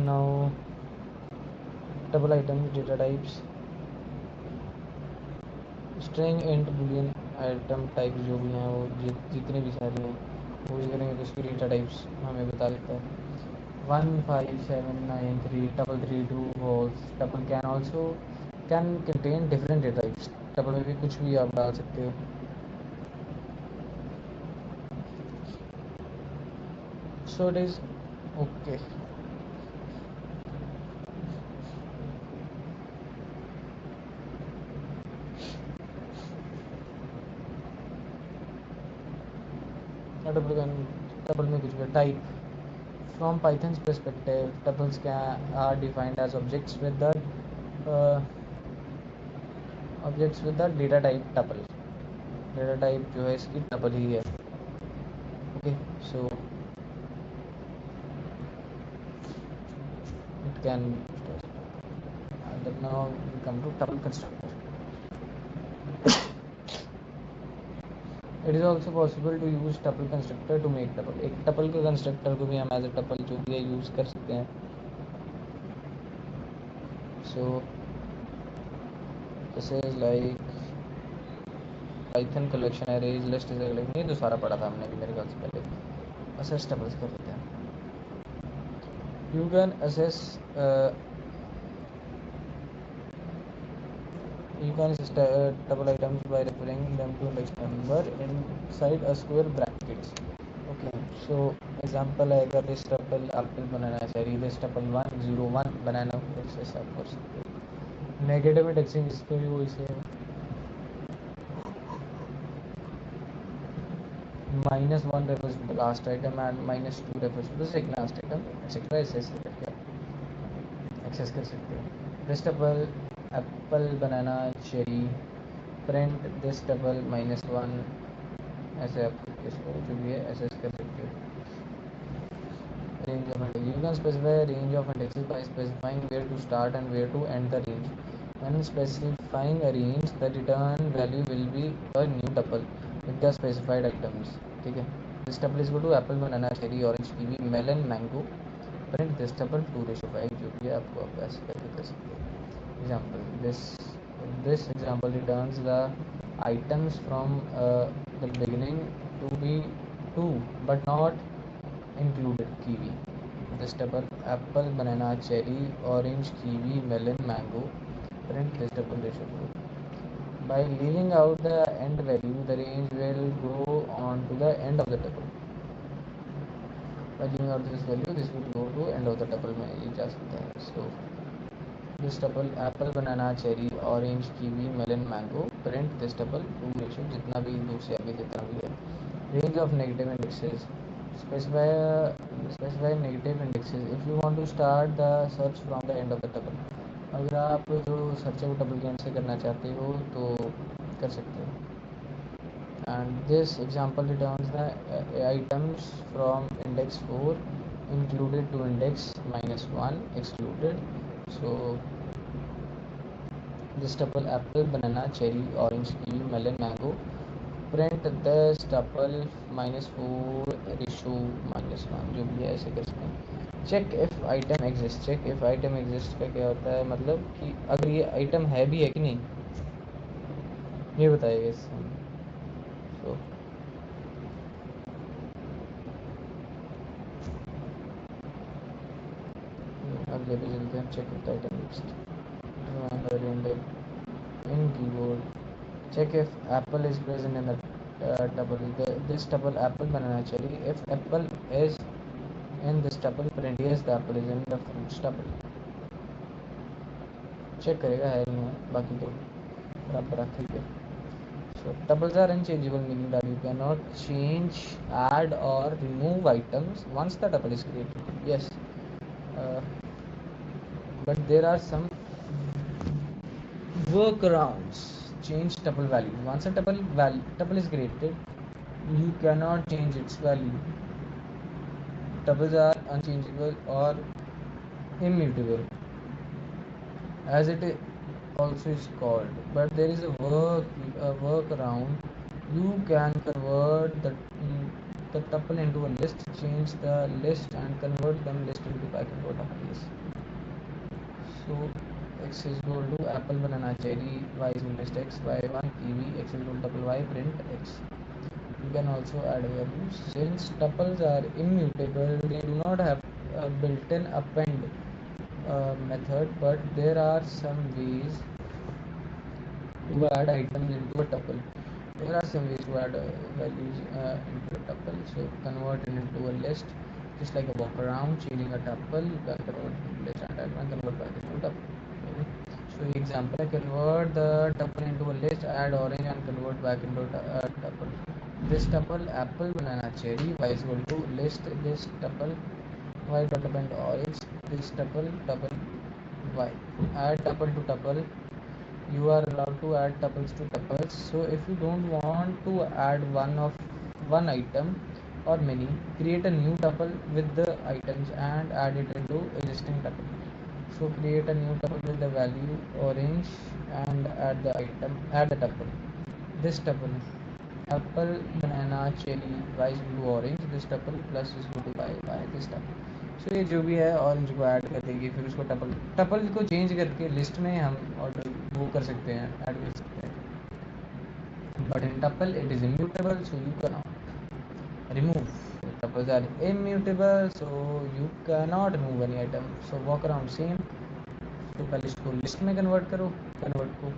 now tuple items, data types, string, int, boolean, item types जो भी हैं वो जितने भी सारे हैं वो यूज़ करेंगे तो उसकी डेटा टाइप्स हमें बता देता है. 15793 tuple 32 holes. tuple can contain different data types. tuple में भी कुछ भी आप डाल सकते हो. So it is okay. tuple में कुछ भी type. From Python's perspective, tuples are defined as objects with the data type tuple. Data type जो है इसकी tuple ही है. Okay, so it can be used as tuple. And now we come to tuple constructor. It is also possible to use tuple constructor to make tuple. एक tuple के constructor को भी हम as a tuple जो भी है use कर सकते हैं. So this is like Python collection arrays, list is collection. ये तो सारा पढ़ा था हमने भी मेरे ख्याल से पहले. Assess tuples कर लेते हैं. You can assess tuple items by referring them to index number inside a square brackets. Okay, so example है, अगर this tuple apple बनाना चाहिए, this tuple 101 बनाना ऐसा आप कर सकते हो. नेगेटिव इंडेक्सिंग इस पर भी वही से है. -1 refers to the last item and -2 refers to the second last item, etc. Access कर सकते हो. this tuple apple, banana, cherry, print this tuple -1, ऐसे आप इसको जो भी है एक्सेस कर सकते हो. range of index. You can specify a range of indexes by specifying where to start and where to end the range. When specifying a range, the return value will be a new tuple with the specified items. ठीक है. This tuple is equal to apple, banana, cherry, orange, kiwi, melon, mango. Print this tuple 2:5 जो भी है आपको आप ऐसे करके कर सकते हो. Example, this example returns the items from the beginning to be 2 but not included kiwi. This tuple apple, banana, cherry, orange, kiwi, melon, mango. Print this tuple ratio 4. By leaving out the end value, the range will go on to the end of the tuple. By leaving out this value, this will go to end of the tuple में ये जा सकता है. So this tuple apple, banana, cherry, orange, kiwi, melon, mango. Print this tuple 2 ratio जितना भी 2 से आगे जितना भी है. Range of negative indexes. Specify negative indexes if you want to start the search from the end of the tuple. अगर आप जो सर्च है वो टपल के एंड से करना चाहते हो तो कर सकते हो. And this example returns the items from index 4 included to index -1 excluded. So this tuple apple, banana, cherry, orange, kiwi, melon, mango. Print this tuple -4 ratio -1 जो भी है ऐसे कर सकते हैं. Check if item exist. Check if item exist का क्या होता है, मतलब कि अगर ये आइटम है भी है कि नहीं ये बताएगा इससे. So अगले पे चलते हैं. Check if item exist in keyboard. Check if apple is present in the tuple. This tuple apple, banana, cherry. If apple is in this tuple, print yes the apple is in the fruits tuple. चेक करेगा है नहीं है, बाकी तो बराबर ठीक है. So tuples are unchangeable, meaning that you cannot change, add or remove items once the tuple is created. Yes, but there are some workarounds. Change tuple value. Once a tuple is created, you cannot change its value. Tuples are unchangeable or immutable, as it also is called. But there is a workaround. You can convert the tuple into a list, change the list, and convert them list into packet order. Yes. So x is equal to apple, banana, cherry. Y is list x, y1, kiwi. X is equal to tuple y. Print x. You can also add values. Since tuples are immutable, they do not have a built-in append method, but there are some ways to add items into a tuple. There are some ways to add values into a tuple. So convert it into a list, just like a walk around, changing a tuple. You can convert it into list and convert back into a tuple. So example, convert the tuple into a list, add orange and convert back into a tuple. This tuple apple, banana, cherry. Y is equal to list this tuple y dot append orange. This tuple y. Add tuple to tuple. You are allowed to add tuples to tuples. So if you don't want to add one item or many, create a new tuple with the items and add it into existing tuple. So create a new tuple with the value orange and add the tuple. This tuple apple, banana, cherry. Y is equal to orange. This tuple plus is equal to y this tuple. So ये जो भी है orange को add कर देंगे, फिर उसको tuple को चेंज करके लिस्ट में हम ऑर्डर वो कर सकते हैं, ऐड कर सकते हैं. But in tuple it is immutable, so you can not remove. Tuples are immutable, so you can not remove any item. So walk around same. तो पहले इसको लिस्ट में कन्वर्ट करो, कन्वर्ट को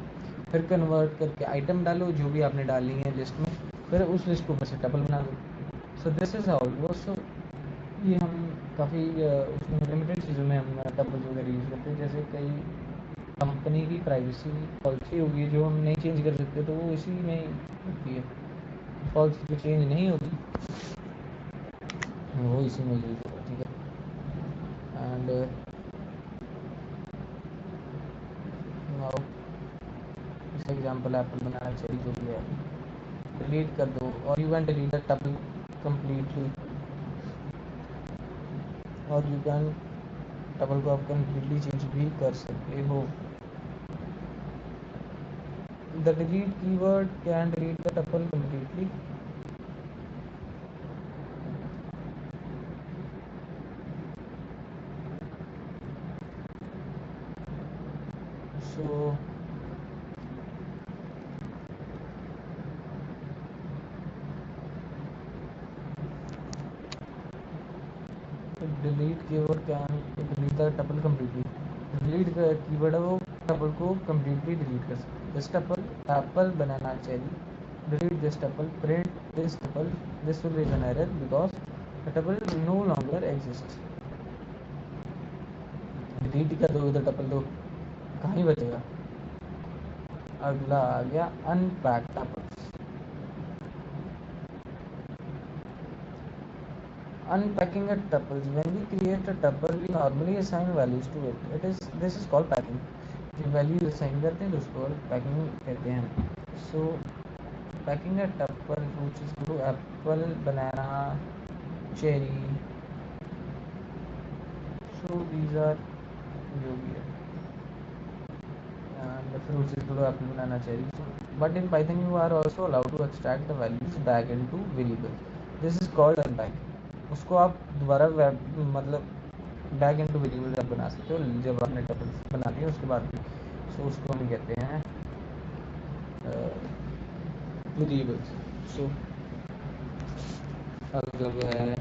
फिर कन्वर्ट करके आइटम डालो जो भी आपने डालनी है लिस्ट में, फिर उस लिस्ट को ऊपर से टपल बना दो. So this is how it works. So ये हम काफ़ी उसमें लिमिटेड चीज़ों में हम टपल्स वगैरह यूज़ करते हैं. जैसे कई कंपनी की प्राइवेसी पॉलिसी होगी जो हम नहीं चेंज कर सकते, तो वो इसी में होती है. पॉलिसी जो चेंज नहीं होगी वो इसी में यूज होगा. ठीक है. एंड नाउ इस एग्जांपल एप्पल बनाना चाहिए जो भी है डिलीट कर दो, और you can delete the tuple completely. और यू कैन टपल को आप कम्प्लीटली चेंज भी कर सकते हो. The delete keyword can delete the tuple completely. So delete keyword can delete the tuple completely. Delete का कीवर्ड है वो टपल को completely delete कर सकते हैं. This tuple apple banana cherry. Delete this tuple. Print this tuple. This will raise an error because the tuple no longer exists. Delete कर दोगे तो tuple तो कहाँ ही बचेगा. अगला आ गया unpack tuples. Unpacking a tuples. When we create a tuple, we normally assign values to it. This is called packing. जो values assign करते हैं तो उसको packing कहते हैं. So packing a tuple which is to apple, banana, cherry. So these are जो भी है. And the fruits is to apple, banana, cherry. So, but in Python you are also allowed to extract the values back into variables. This is called unpacking. उसको आप दोबारा मतलब back into variable आप बना सकते हो जब आपने टपल बना दिया उसके बाद भी. सो उसको हम कहते हैं वेरिएबल्स. सो अगर है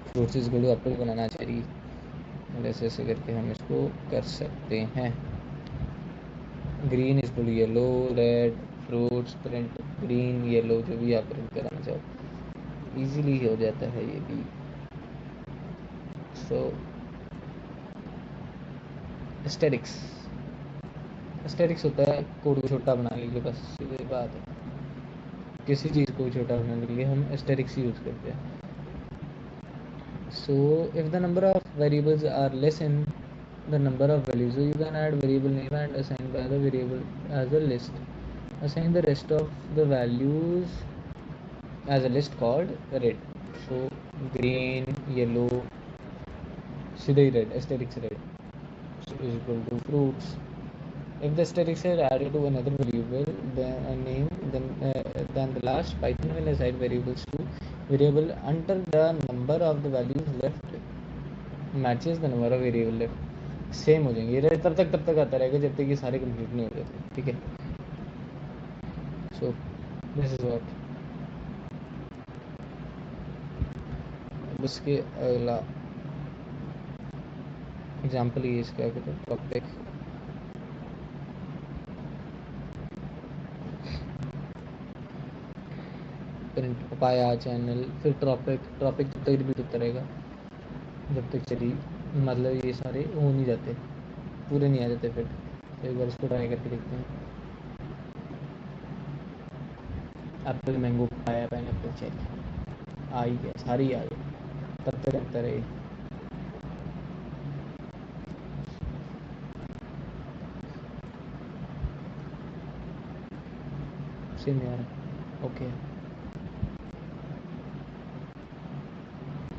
फ्रूट्स को एप्पल बनाना चाहिए ऐसे ऐसे करके हम इसको कर सकते हैं. Green is yellow, red, fruits print green yellow जो भी आप प्रिंट कराना चाहो इजीली हो जाता है ये भी. सो एस्टेरिक्स होता है कोड को छोटा बनाने के लिए. बस सीधी बात है. किसी चीज़ को छोटा बनाने के लिए हम एस्टेरिक्स यूज़ करते हैं. So if the number of variables are less in the number of values you can add variable name and assign by the variable as a list. Assign the rest of the values as a list called red. So green, yellow, सीधे ही red, asterisk red. So is equal to fruits. If the asterisk is added to another variable, then the last Python will assign variables to variable until the number of the values left matches the number of variable left. Same हो जाएंगे ये तब तक आता रहेगा जब तक ये सारे कंप्लीट नहीं हो जाते. ठीक है. So this is what. अब इसके अगला एग्जाम्पल ये इसका कहते हैं टॉपिक. Print papaya channel. फिर टॉपिक जब तक रिपीट होता रहेगा जब तक चली मतलब ये सारे हो नहीं जाते पूरे नहीं आ जाते. फिर तो एक बार इसको ट्राई करके देखते हैं. Apple, mango, papaya, pineapple, cherry आ ही गया. सारी आ गई. तब तक करता रहे. सेम यार. ओके.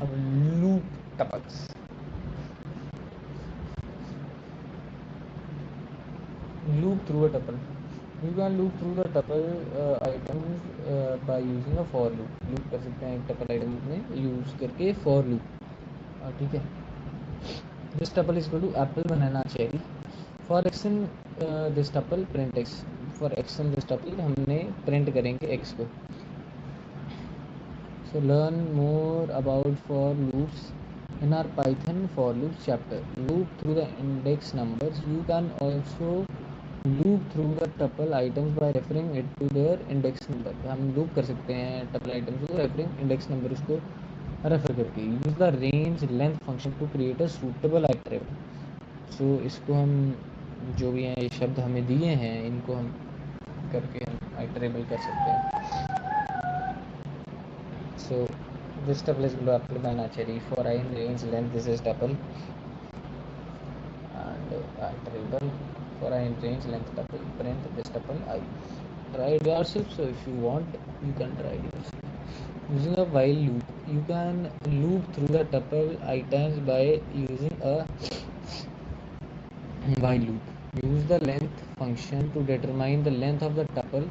अब loop tuples. loop through a tuple. You can loop through the tuple items by using a for loop. loop कर सकते हैं एक tuple item में यूज करके for loop. ठीक है. this tuple is equal to apple, banana, cherry. for x in this tuple print x. for x in this tuple हमने print करेंगे x को. so learn more about for loops in our Python for loops chapter. loop through the index numbers. You can also loop through the tuple items by referring it to their index number. हम loop कर सकते हैं tuple items को referring index number उसको refer करके. use the range length function to create a suitable iterable. so इसको हम जो भी हैं ये शब्द हमें दिए हैं इनको हम करके हम iterable कर सकते हैं. so this tuple is below apple, banana, cherry. for I in range length this is tuple and iterable. for I in range length tuple print this tuple I. Try it yourself. so if you want you can try it yourself. Using a while loop, you can loop through the tuple items by using a while loop. Use the length function to determine the length of the tuple.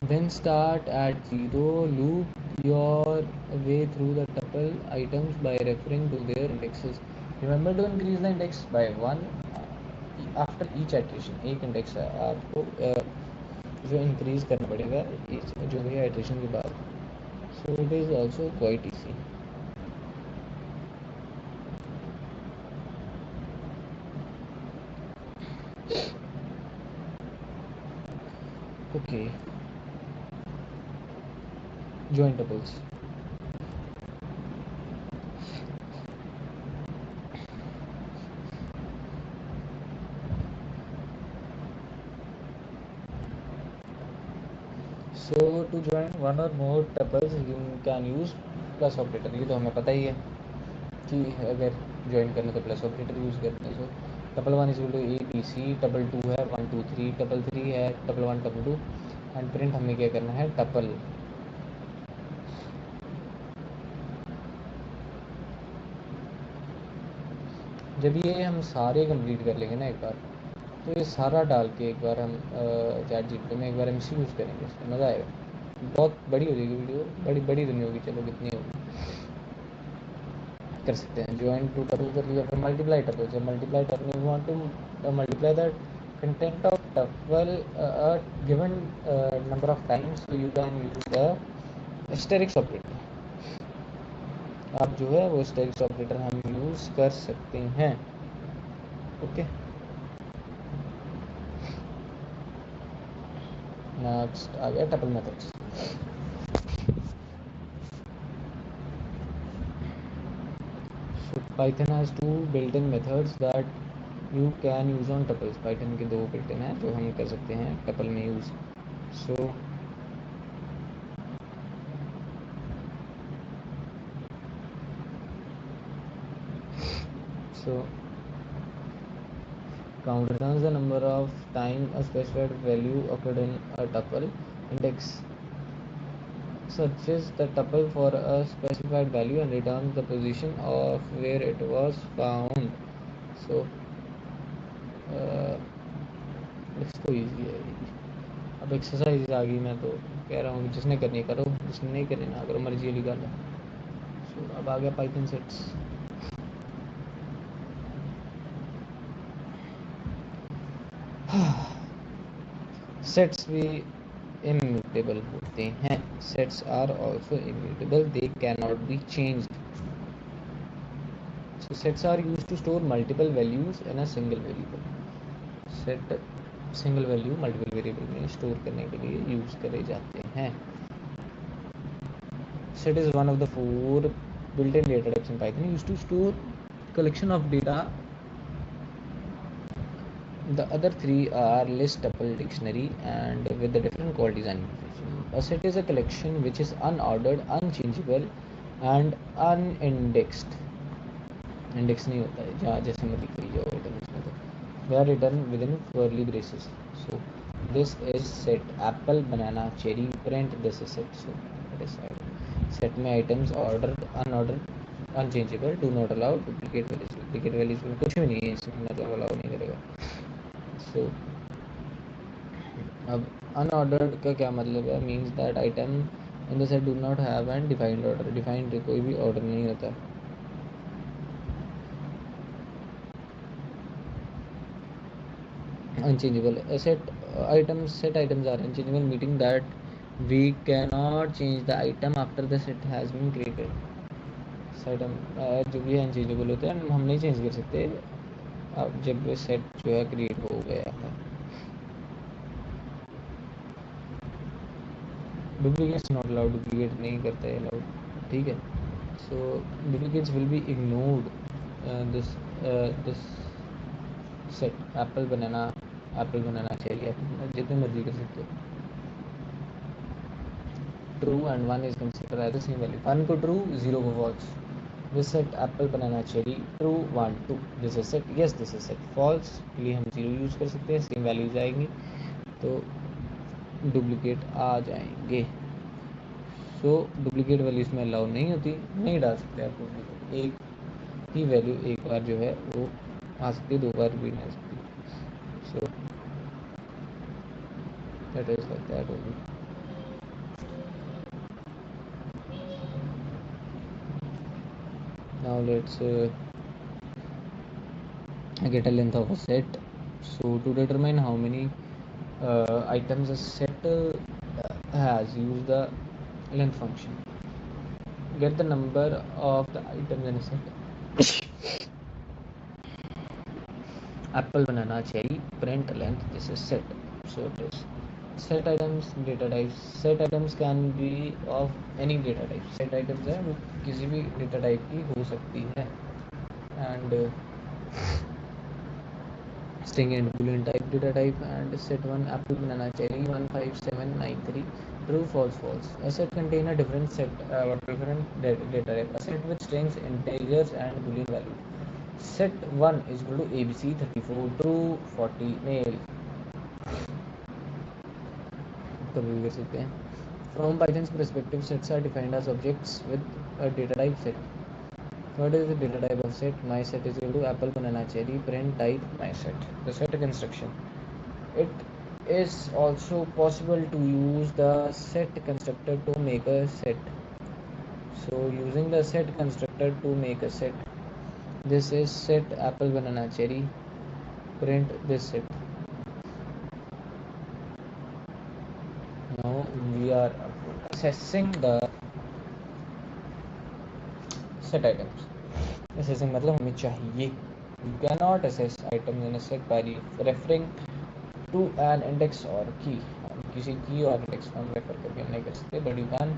Then start at 0. Loop your way through the tuple items by referring to their indexes. Remember to increase the index by 1 after each iteration. एक index आपको जो increase करना पड़ेगा जो भी iteration के बाद. So it is also quite easy. Okay, join tuples. So to join one or more tuples you can use plus operator. ये तो हमें पता ही है कि अगर ज्वाइन करना तो प्लस ऑपरेटर यूज़ करते हैं. So tuple 1 is two A B C, tuple 2 है 1 2 3, टपल 3 है टपल 1 टपल 2 एंड प्रिंट हमें क्या करना है टपल. जब ये हम सारे कंप्लीट कर लेंगे ना एक बार, तो ये सारा डाल के एक बार हम चैट जीपीटी में एक बार एमसी यूज़ करेंगे. इसमें मज़ा आएगा. बहुत बड़ी हो जाएगी वीडियो, बड़ी बड़ी तो नहीं होगी, चलो कितनी होगी कर सकते हैं. ज्वाइन टू टपल कर लिया. फिर मल्टीप्लाई टपल. जब multiply tuple you want to multiply the content of tuple given number of times, so you can use the asterisk operator. आप जो है वो एस्टेरिक्स ऑपरेटर हम यूज़ कर सकते हैं. ओके, नेक्स्ट आ गया tuple methods. So Python has two built-in methods that you can use on tuples. Python के दो built-in हैं जो हम कर सकते हैं tuple में use. So count returns the number of time a specified value occurred in a tuple. Index searches the tuple for a specified value and returns the position of where it was found. So इसको easy है. अब exercise आ गई. मैं तो कह रहा हूँ कि जिसने करनी करो, जिसने नहीं करनी ना करो, मर्जी वाली गल है. सो अब आ गया पाइथन सेट्स. सेट्स भी इम्यूटेबल होते हैं. Sets are also immutable, they can not be changed. So sets are used to store multiple values in a single variable. Set single value multiple variable में स्टोर करने के लिए use करे जाते हैं. Set is one of the 4 built-in data types in Python used to store collection of data. The other 3 are list, tuple, dictionary, and with the different qualities and information. A set is a collection which is unordered, unchangeable, and unindexed. Index नहीं होता है, जहाँ जैसे मर्जी करी जाओ return इसमें. तो they are written within curly braces. So this is set. Apple, banana, cherry, print. This is set. So it is set में items ordered, unordered, unchangeable, do not allow, duplicate values. Duplicate values में कुछ भी नहीं है इसमें, मतलब allow नहीं करेगा. So अब unordered का क्या मतलब है? Means that item in the set do not have an defined order. Defined कोई भी order नहीं होता. Unchangeable. Set items are unchangeable, meaning that we cannot change the item after the set has been created. item जो भी unchangeable होते हैं हम नहीं चेंज कर सकते अब जब सेट जो है क्रिएट हो गया है. Duplicates not allowed. डुप्लीकेट नहीं करता है अलाउड. ठीक है. So duplicates will be ignored. This set apple banana चाहिए, जितने मर्जी कर सकते हो. True and 1 is consider as the same value. 1 को ट्रू, 0 को false. This set apple banana cherry, true 1 2. This is set yes, this is set false के लिए हम 0 यूज़ कर सकते हैं. सेम वैल्यूज आएंगी तो डुप्लीकेट आ जाएंगे. सो डुप्लीकेट वैल्यू इसमें अलाउ नहीं होती, नहीं डाल सकते आप डुप्लीकेट। एक ही वैल्यू एक बार जो है वो आ सकती है, 2 बार भी नहीं आ सकती। So that is like that only. Now let's get a length of a set. So to determine how many items a set has, use the length function. Get the number of the items in a set. Apple, banana, cherry, print, length. This is set. So it is set items, data types. Set items can be of any data type. Set items है वो किसी भी data type की हो सकती है, and string and boolean type data type. And set 1 apple, banana, cherry 15793 true, false, false. A set contain a different data type. A set with strings, integers and boolean value. Set 1 is equal to abc 34 true, 40 male. तो भी कर सकते हैं. From Python's perspective, sets are defined as objects with a data type set. What is the data type of set? My set is equal to apple, banana, cherry, print type my set. The set construction. It is also possible to use the set constructor to make a set. So using the set constructor to make a set, this is set apple, banana, cherry, print this set. Now we are assessing the set items. Assessing मतलब हमें चाहिए. You cannot assess items in a set by referring to an index or key. किसी key और index को हम refer करके नहीं कर सकते, but you can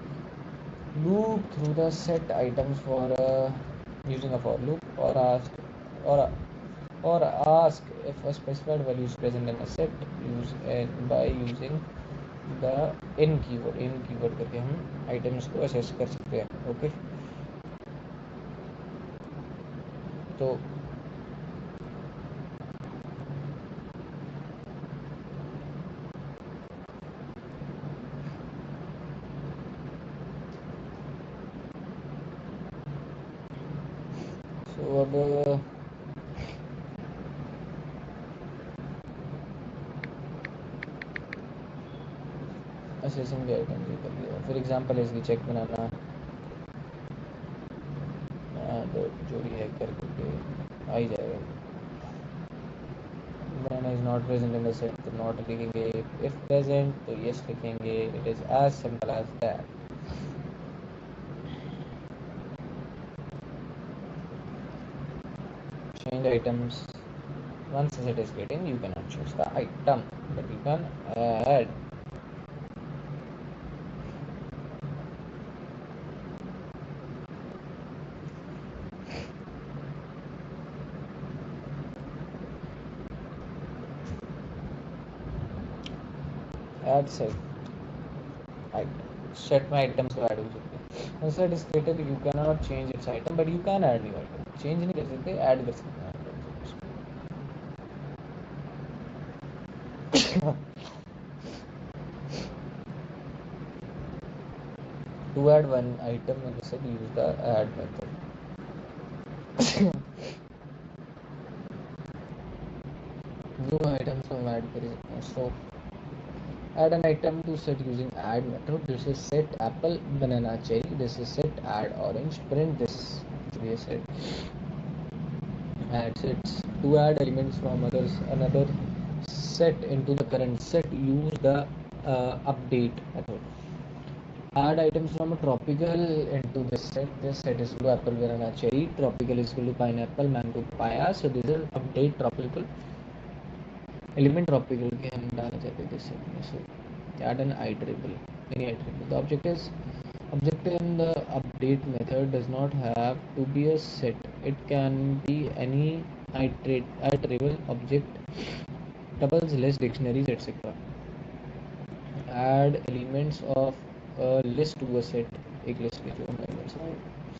loop through the set items for using a for loop or ask if a specified value is present in a set by using the in keyword करके हम items को assess कर सकते हैं. Okay. तो अब assessing the item भी कर दिया. फॉर एग्जांपल इसकी चेक बनाना, तो जो भी है करके आ ही जाएगा. Banana is not present in the set, तो नॉट लिखेंगे. इफ प्रेजेंट तो यस लिखेंगे. It is as simple as that. Change items. Once the set is getting, you cannot choose the item, but you can add. Add set item. Set में items को add हो सकते हैं. Once set is created, you cannot change its item, but you can add new item. Change नहीं कर सकते, add कर सकते हैं. To add one item in the set, use the add method. New items को हम add कर सकते हैं. So add an item to set using add method. This is set apple, banana, cherry. This is set add orange. Print this. We set add sets. To add elements from another set into the current set, use the update method. Add items from a tropical into this set. This set is equal to apple, banana, cherry. Tropical is equal to pineapple, mango, papaya. So this is update tropical. Element tropical के हम डालना चाहते हैं this set में. So add an iterable, any iterable. The object in the update method does not have to be a set. It can be any iterable object, tuples, lists, dictionaries, etc. Add elements of a list to a set. एक list के जो हम elements को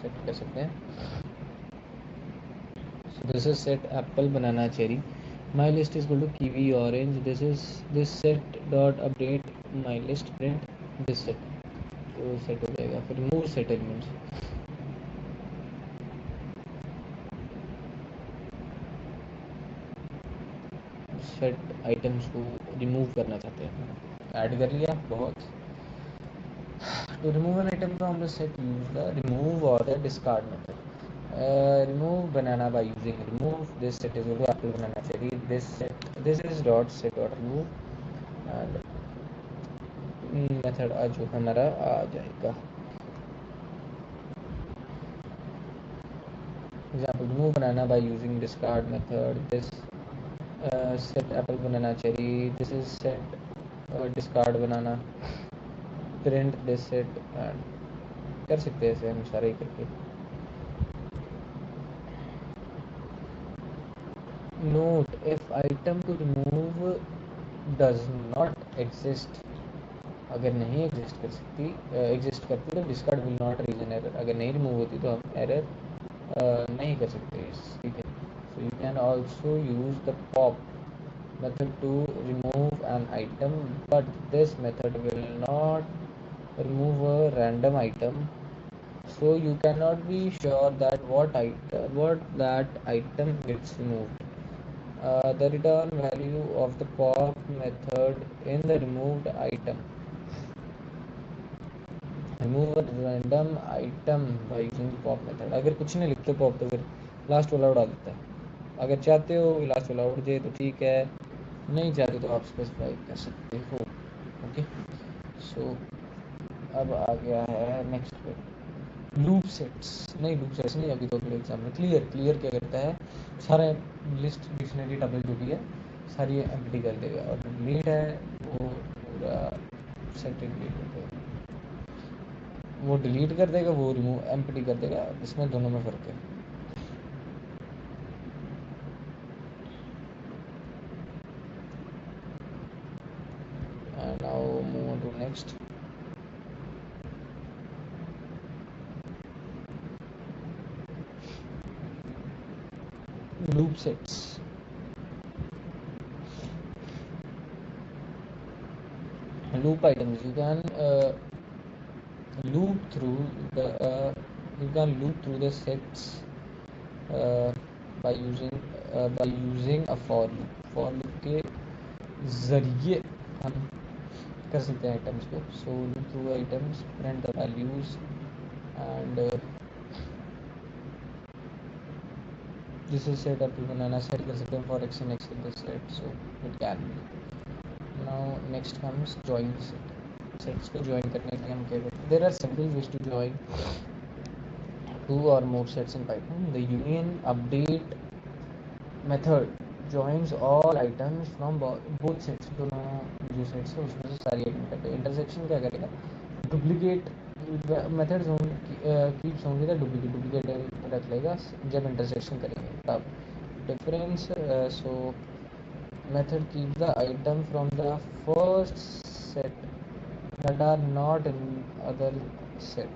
set कर सकते हैं. So this is set apple, banana, cherry. My list is equal to kiwi, orange. This set dot update my list, print this set. तो set हो जाएगा। फिर remove set elements, set items को remove करना चाहते हैं, ऐड कर लिया। बहुत to remove an item from the set, use the remove or the discard method. Remove banana by using remove. This set is equal to apple, banana, cherry. This is dot set dot remove, and method जो हमारा आ जाएगा। Example, remove banana by using discard method. This set apple, banana, cherry. This is set discard banana. Print this set, and कर सकते हैं ऐसे हम सारे ही करके। Note, if item to remove does not exist, अगर नहीं एग्जिस्ट कर सकती एग्जिस्ट करती तो discard will not raise an error. अगर नहीं रिमूव होती तो हम एरर नहीं कर सकते, ठीक है। सो you can also use the pop method to remove an item, but this method will not remove a random item, so you cannot be sure that what that item gets removed. The return value of the pop method in the removed item, remove a random item by using the pop method। अगर कुछ नहीं लिखते pop तो फिर last वाला उड़ा देता है। अगर चाहते हो लास्ट वाला उड़ जाए तो ठीक है, नहीं चाहते तो आप स्पेसिफाई कर सकते हो। ओके, सो अब आ गया है नेक्स्ट पे, लूप सेट्स। नहीं लूप सेट्स नहीं, अभी तो फिर एग्जाम में क्लियर क्या करता है, सारा लिस्ट डिक्शनरी टबल जो भी है सारी एम्प्टी कर देगा, और डिलीट है वो पूरा सेट डिलीट कर देगा, वो डिलीट कर देगा, वो रिमूव एम्प्टी कर देगा। इसमें दोनों में फ़र्क है। And now move on to next. Loop sets. Loop items. You can loop through the sets by using a for loop। For loop के जरिए हम कर सकते हैं आइटम्स को। So loop through items, print the values, and this is set apple banana set कर सकते हैं for x and x in this set, so it can be. Now next comes join set. Sets को join करने के लिए हम क्या करते हैं, there are simple ways to join two और more sets in Python. The union update method joins all items from both sets। दोनों जो सेट्स है उसमें से सारी आइटम करते हैं। इंटरसेक्शन क्या करेगा, डुप्लीकेट मेथड्स कीप्स होंगे तो डुप्लीकेट रख लेगा जब इंटरसेक्शन करेंगे तब। Difference, so method keep the item from the first set that are not in other set.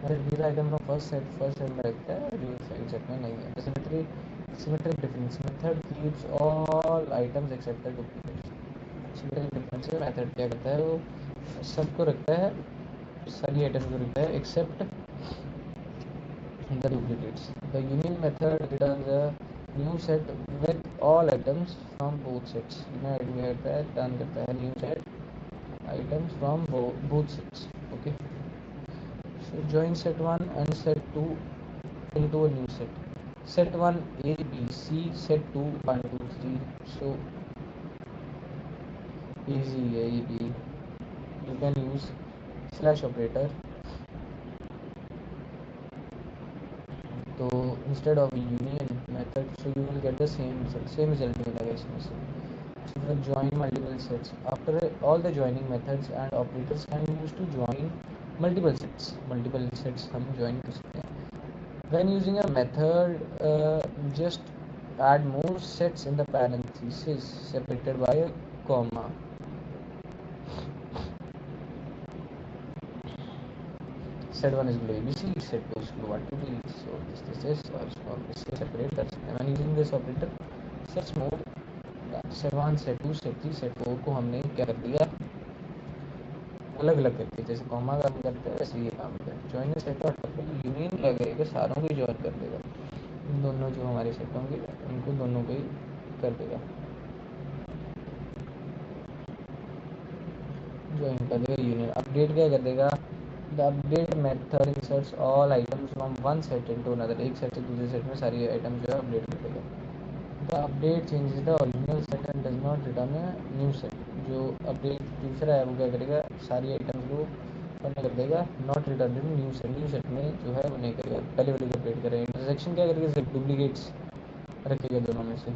Method keep the item from first set में रखता है जो सेकंड सेट में नहीं है। Symmetric difference, method keeps all items except the duplicates। Symmetric difference method क्या करता है, वो सबको रखता है, सारी आइटम को रखता है accept the duplicates। The union method returns a new set with all items from both sets। union क्या करता है, रिटर्न करता है new set items from both sets। okay, so join set 1 and set 2 into a new set। set 1 A B C, set 2 1 2 3, so easy A B। you can use slash operator, so instead of union method, so you will get the same result मिलेगा इसमें से। so for join multiple sets, after all the joining methods and operators can be used to join multiple sets हम join कर सकते हैं। When using a method, just add more sets in the parentheses separated by a comma। set 1 is below ABC, set 2 is below 1 to 3, so this is also separate that। when using this operator, sets more set 1 set 2 set 3 set 4 को हमने क्या कर दिया, अलग अलग करके, जैसे comma काम करते हैं वैसे ये काम करते हैं। ज्वाइन सेट और टपल यूनियन क्या करेगा, सारों को ज्वाइन कर देगा, इन दोनों जो हमारे सेट होंगे उनको दोनों को ही कर देगा, ज्वाइन कर देगा यूनियन। अपडेट क्या कर देगा, the update method inserts all items from one set into another, एक सेट से दूसरे सेट में सारी आइटम जो है अपडेट कर देगा। The update changes the original set and does not return a new set, जो अपडेट दूसरा है वो क्या करेगा, सारी आइटम्स को करने कर देगा, not return new set, new set में जो है वो नहीं करेगा, पहले वाले को अपडेट करेगा। इंटरसेक्शन क्या करेगा, सिर्फ डुप्लीकेट्स रखेगा दोनों में से,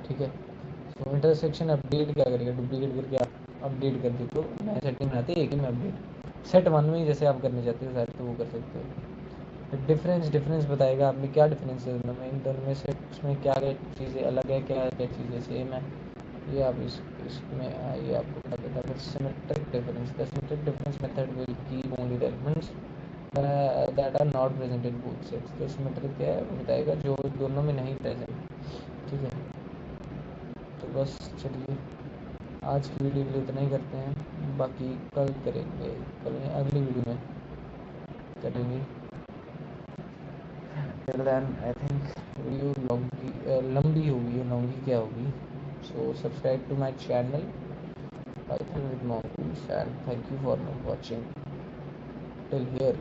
ठीक है। तो इंटरसेक्शन अपडेट क्या करेगा, डुप्लीकेट करके आप अपडेट कर दे तो नया सेट नहीं बनाते, एक ही में अपडेट। सेट वन में ही जैसे आप करना चाहते हो सारे तो वो कर सकते हो। डिफरेंस बताएगा आप में क्या डिफरेंस है दोनों में, इन दोनों में से उसमें क्या क्या चीज़ें अलग है, क्या क्या चीज़ें सेम है, ये आप इसमें ये आपको पता करता है। Symmetric difference, the symmetric difference method will keep only the elements that are not present in both sets. तो सिमेट्रिक क्या है वो बताएगा जो दोनों में नहीं प्रेजेंट, ठीक है। तो बस चलिए आज की वीडियो के लिए इतना ही करते हैं, बाकी कल करेंगे, कल अगली वीडियो में करेंगे। Till then I think video लंबी होगी, लॉन्गी क्या होगी। So subscribe to my channel Python with Mongoose, and thank you for watching till here.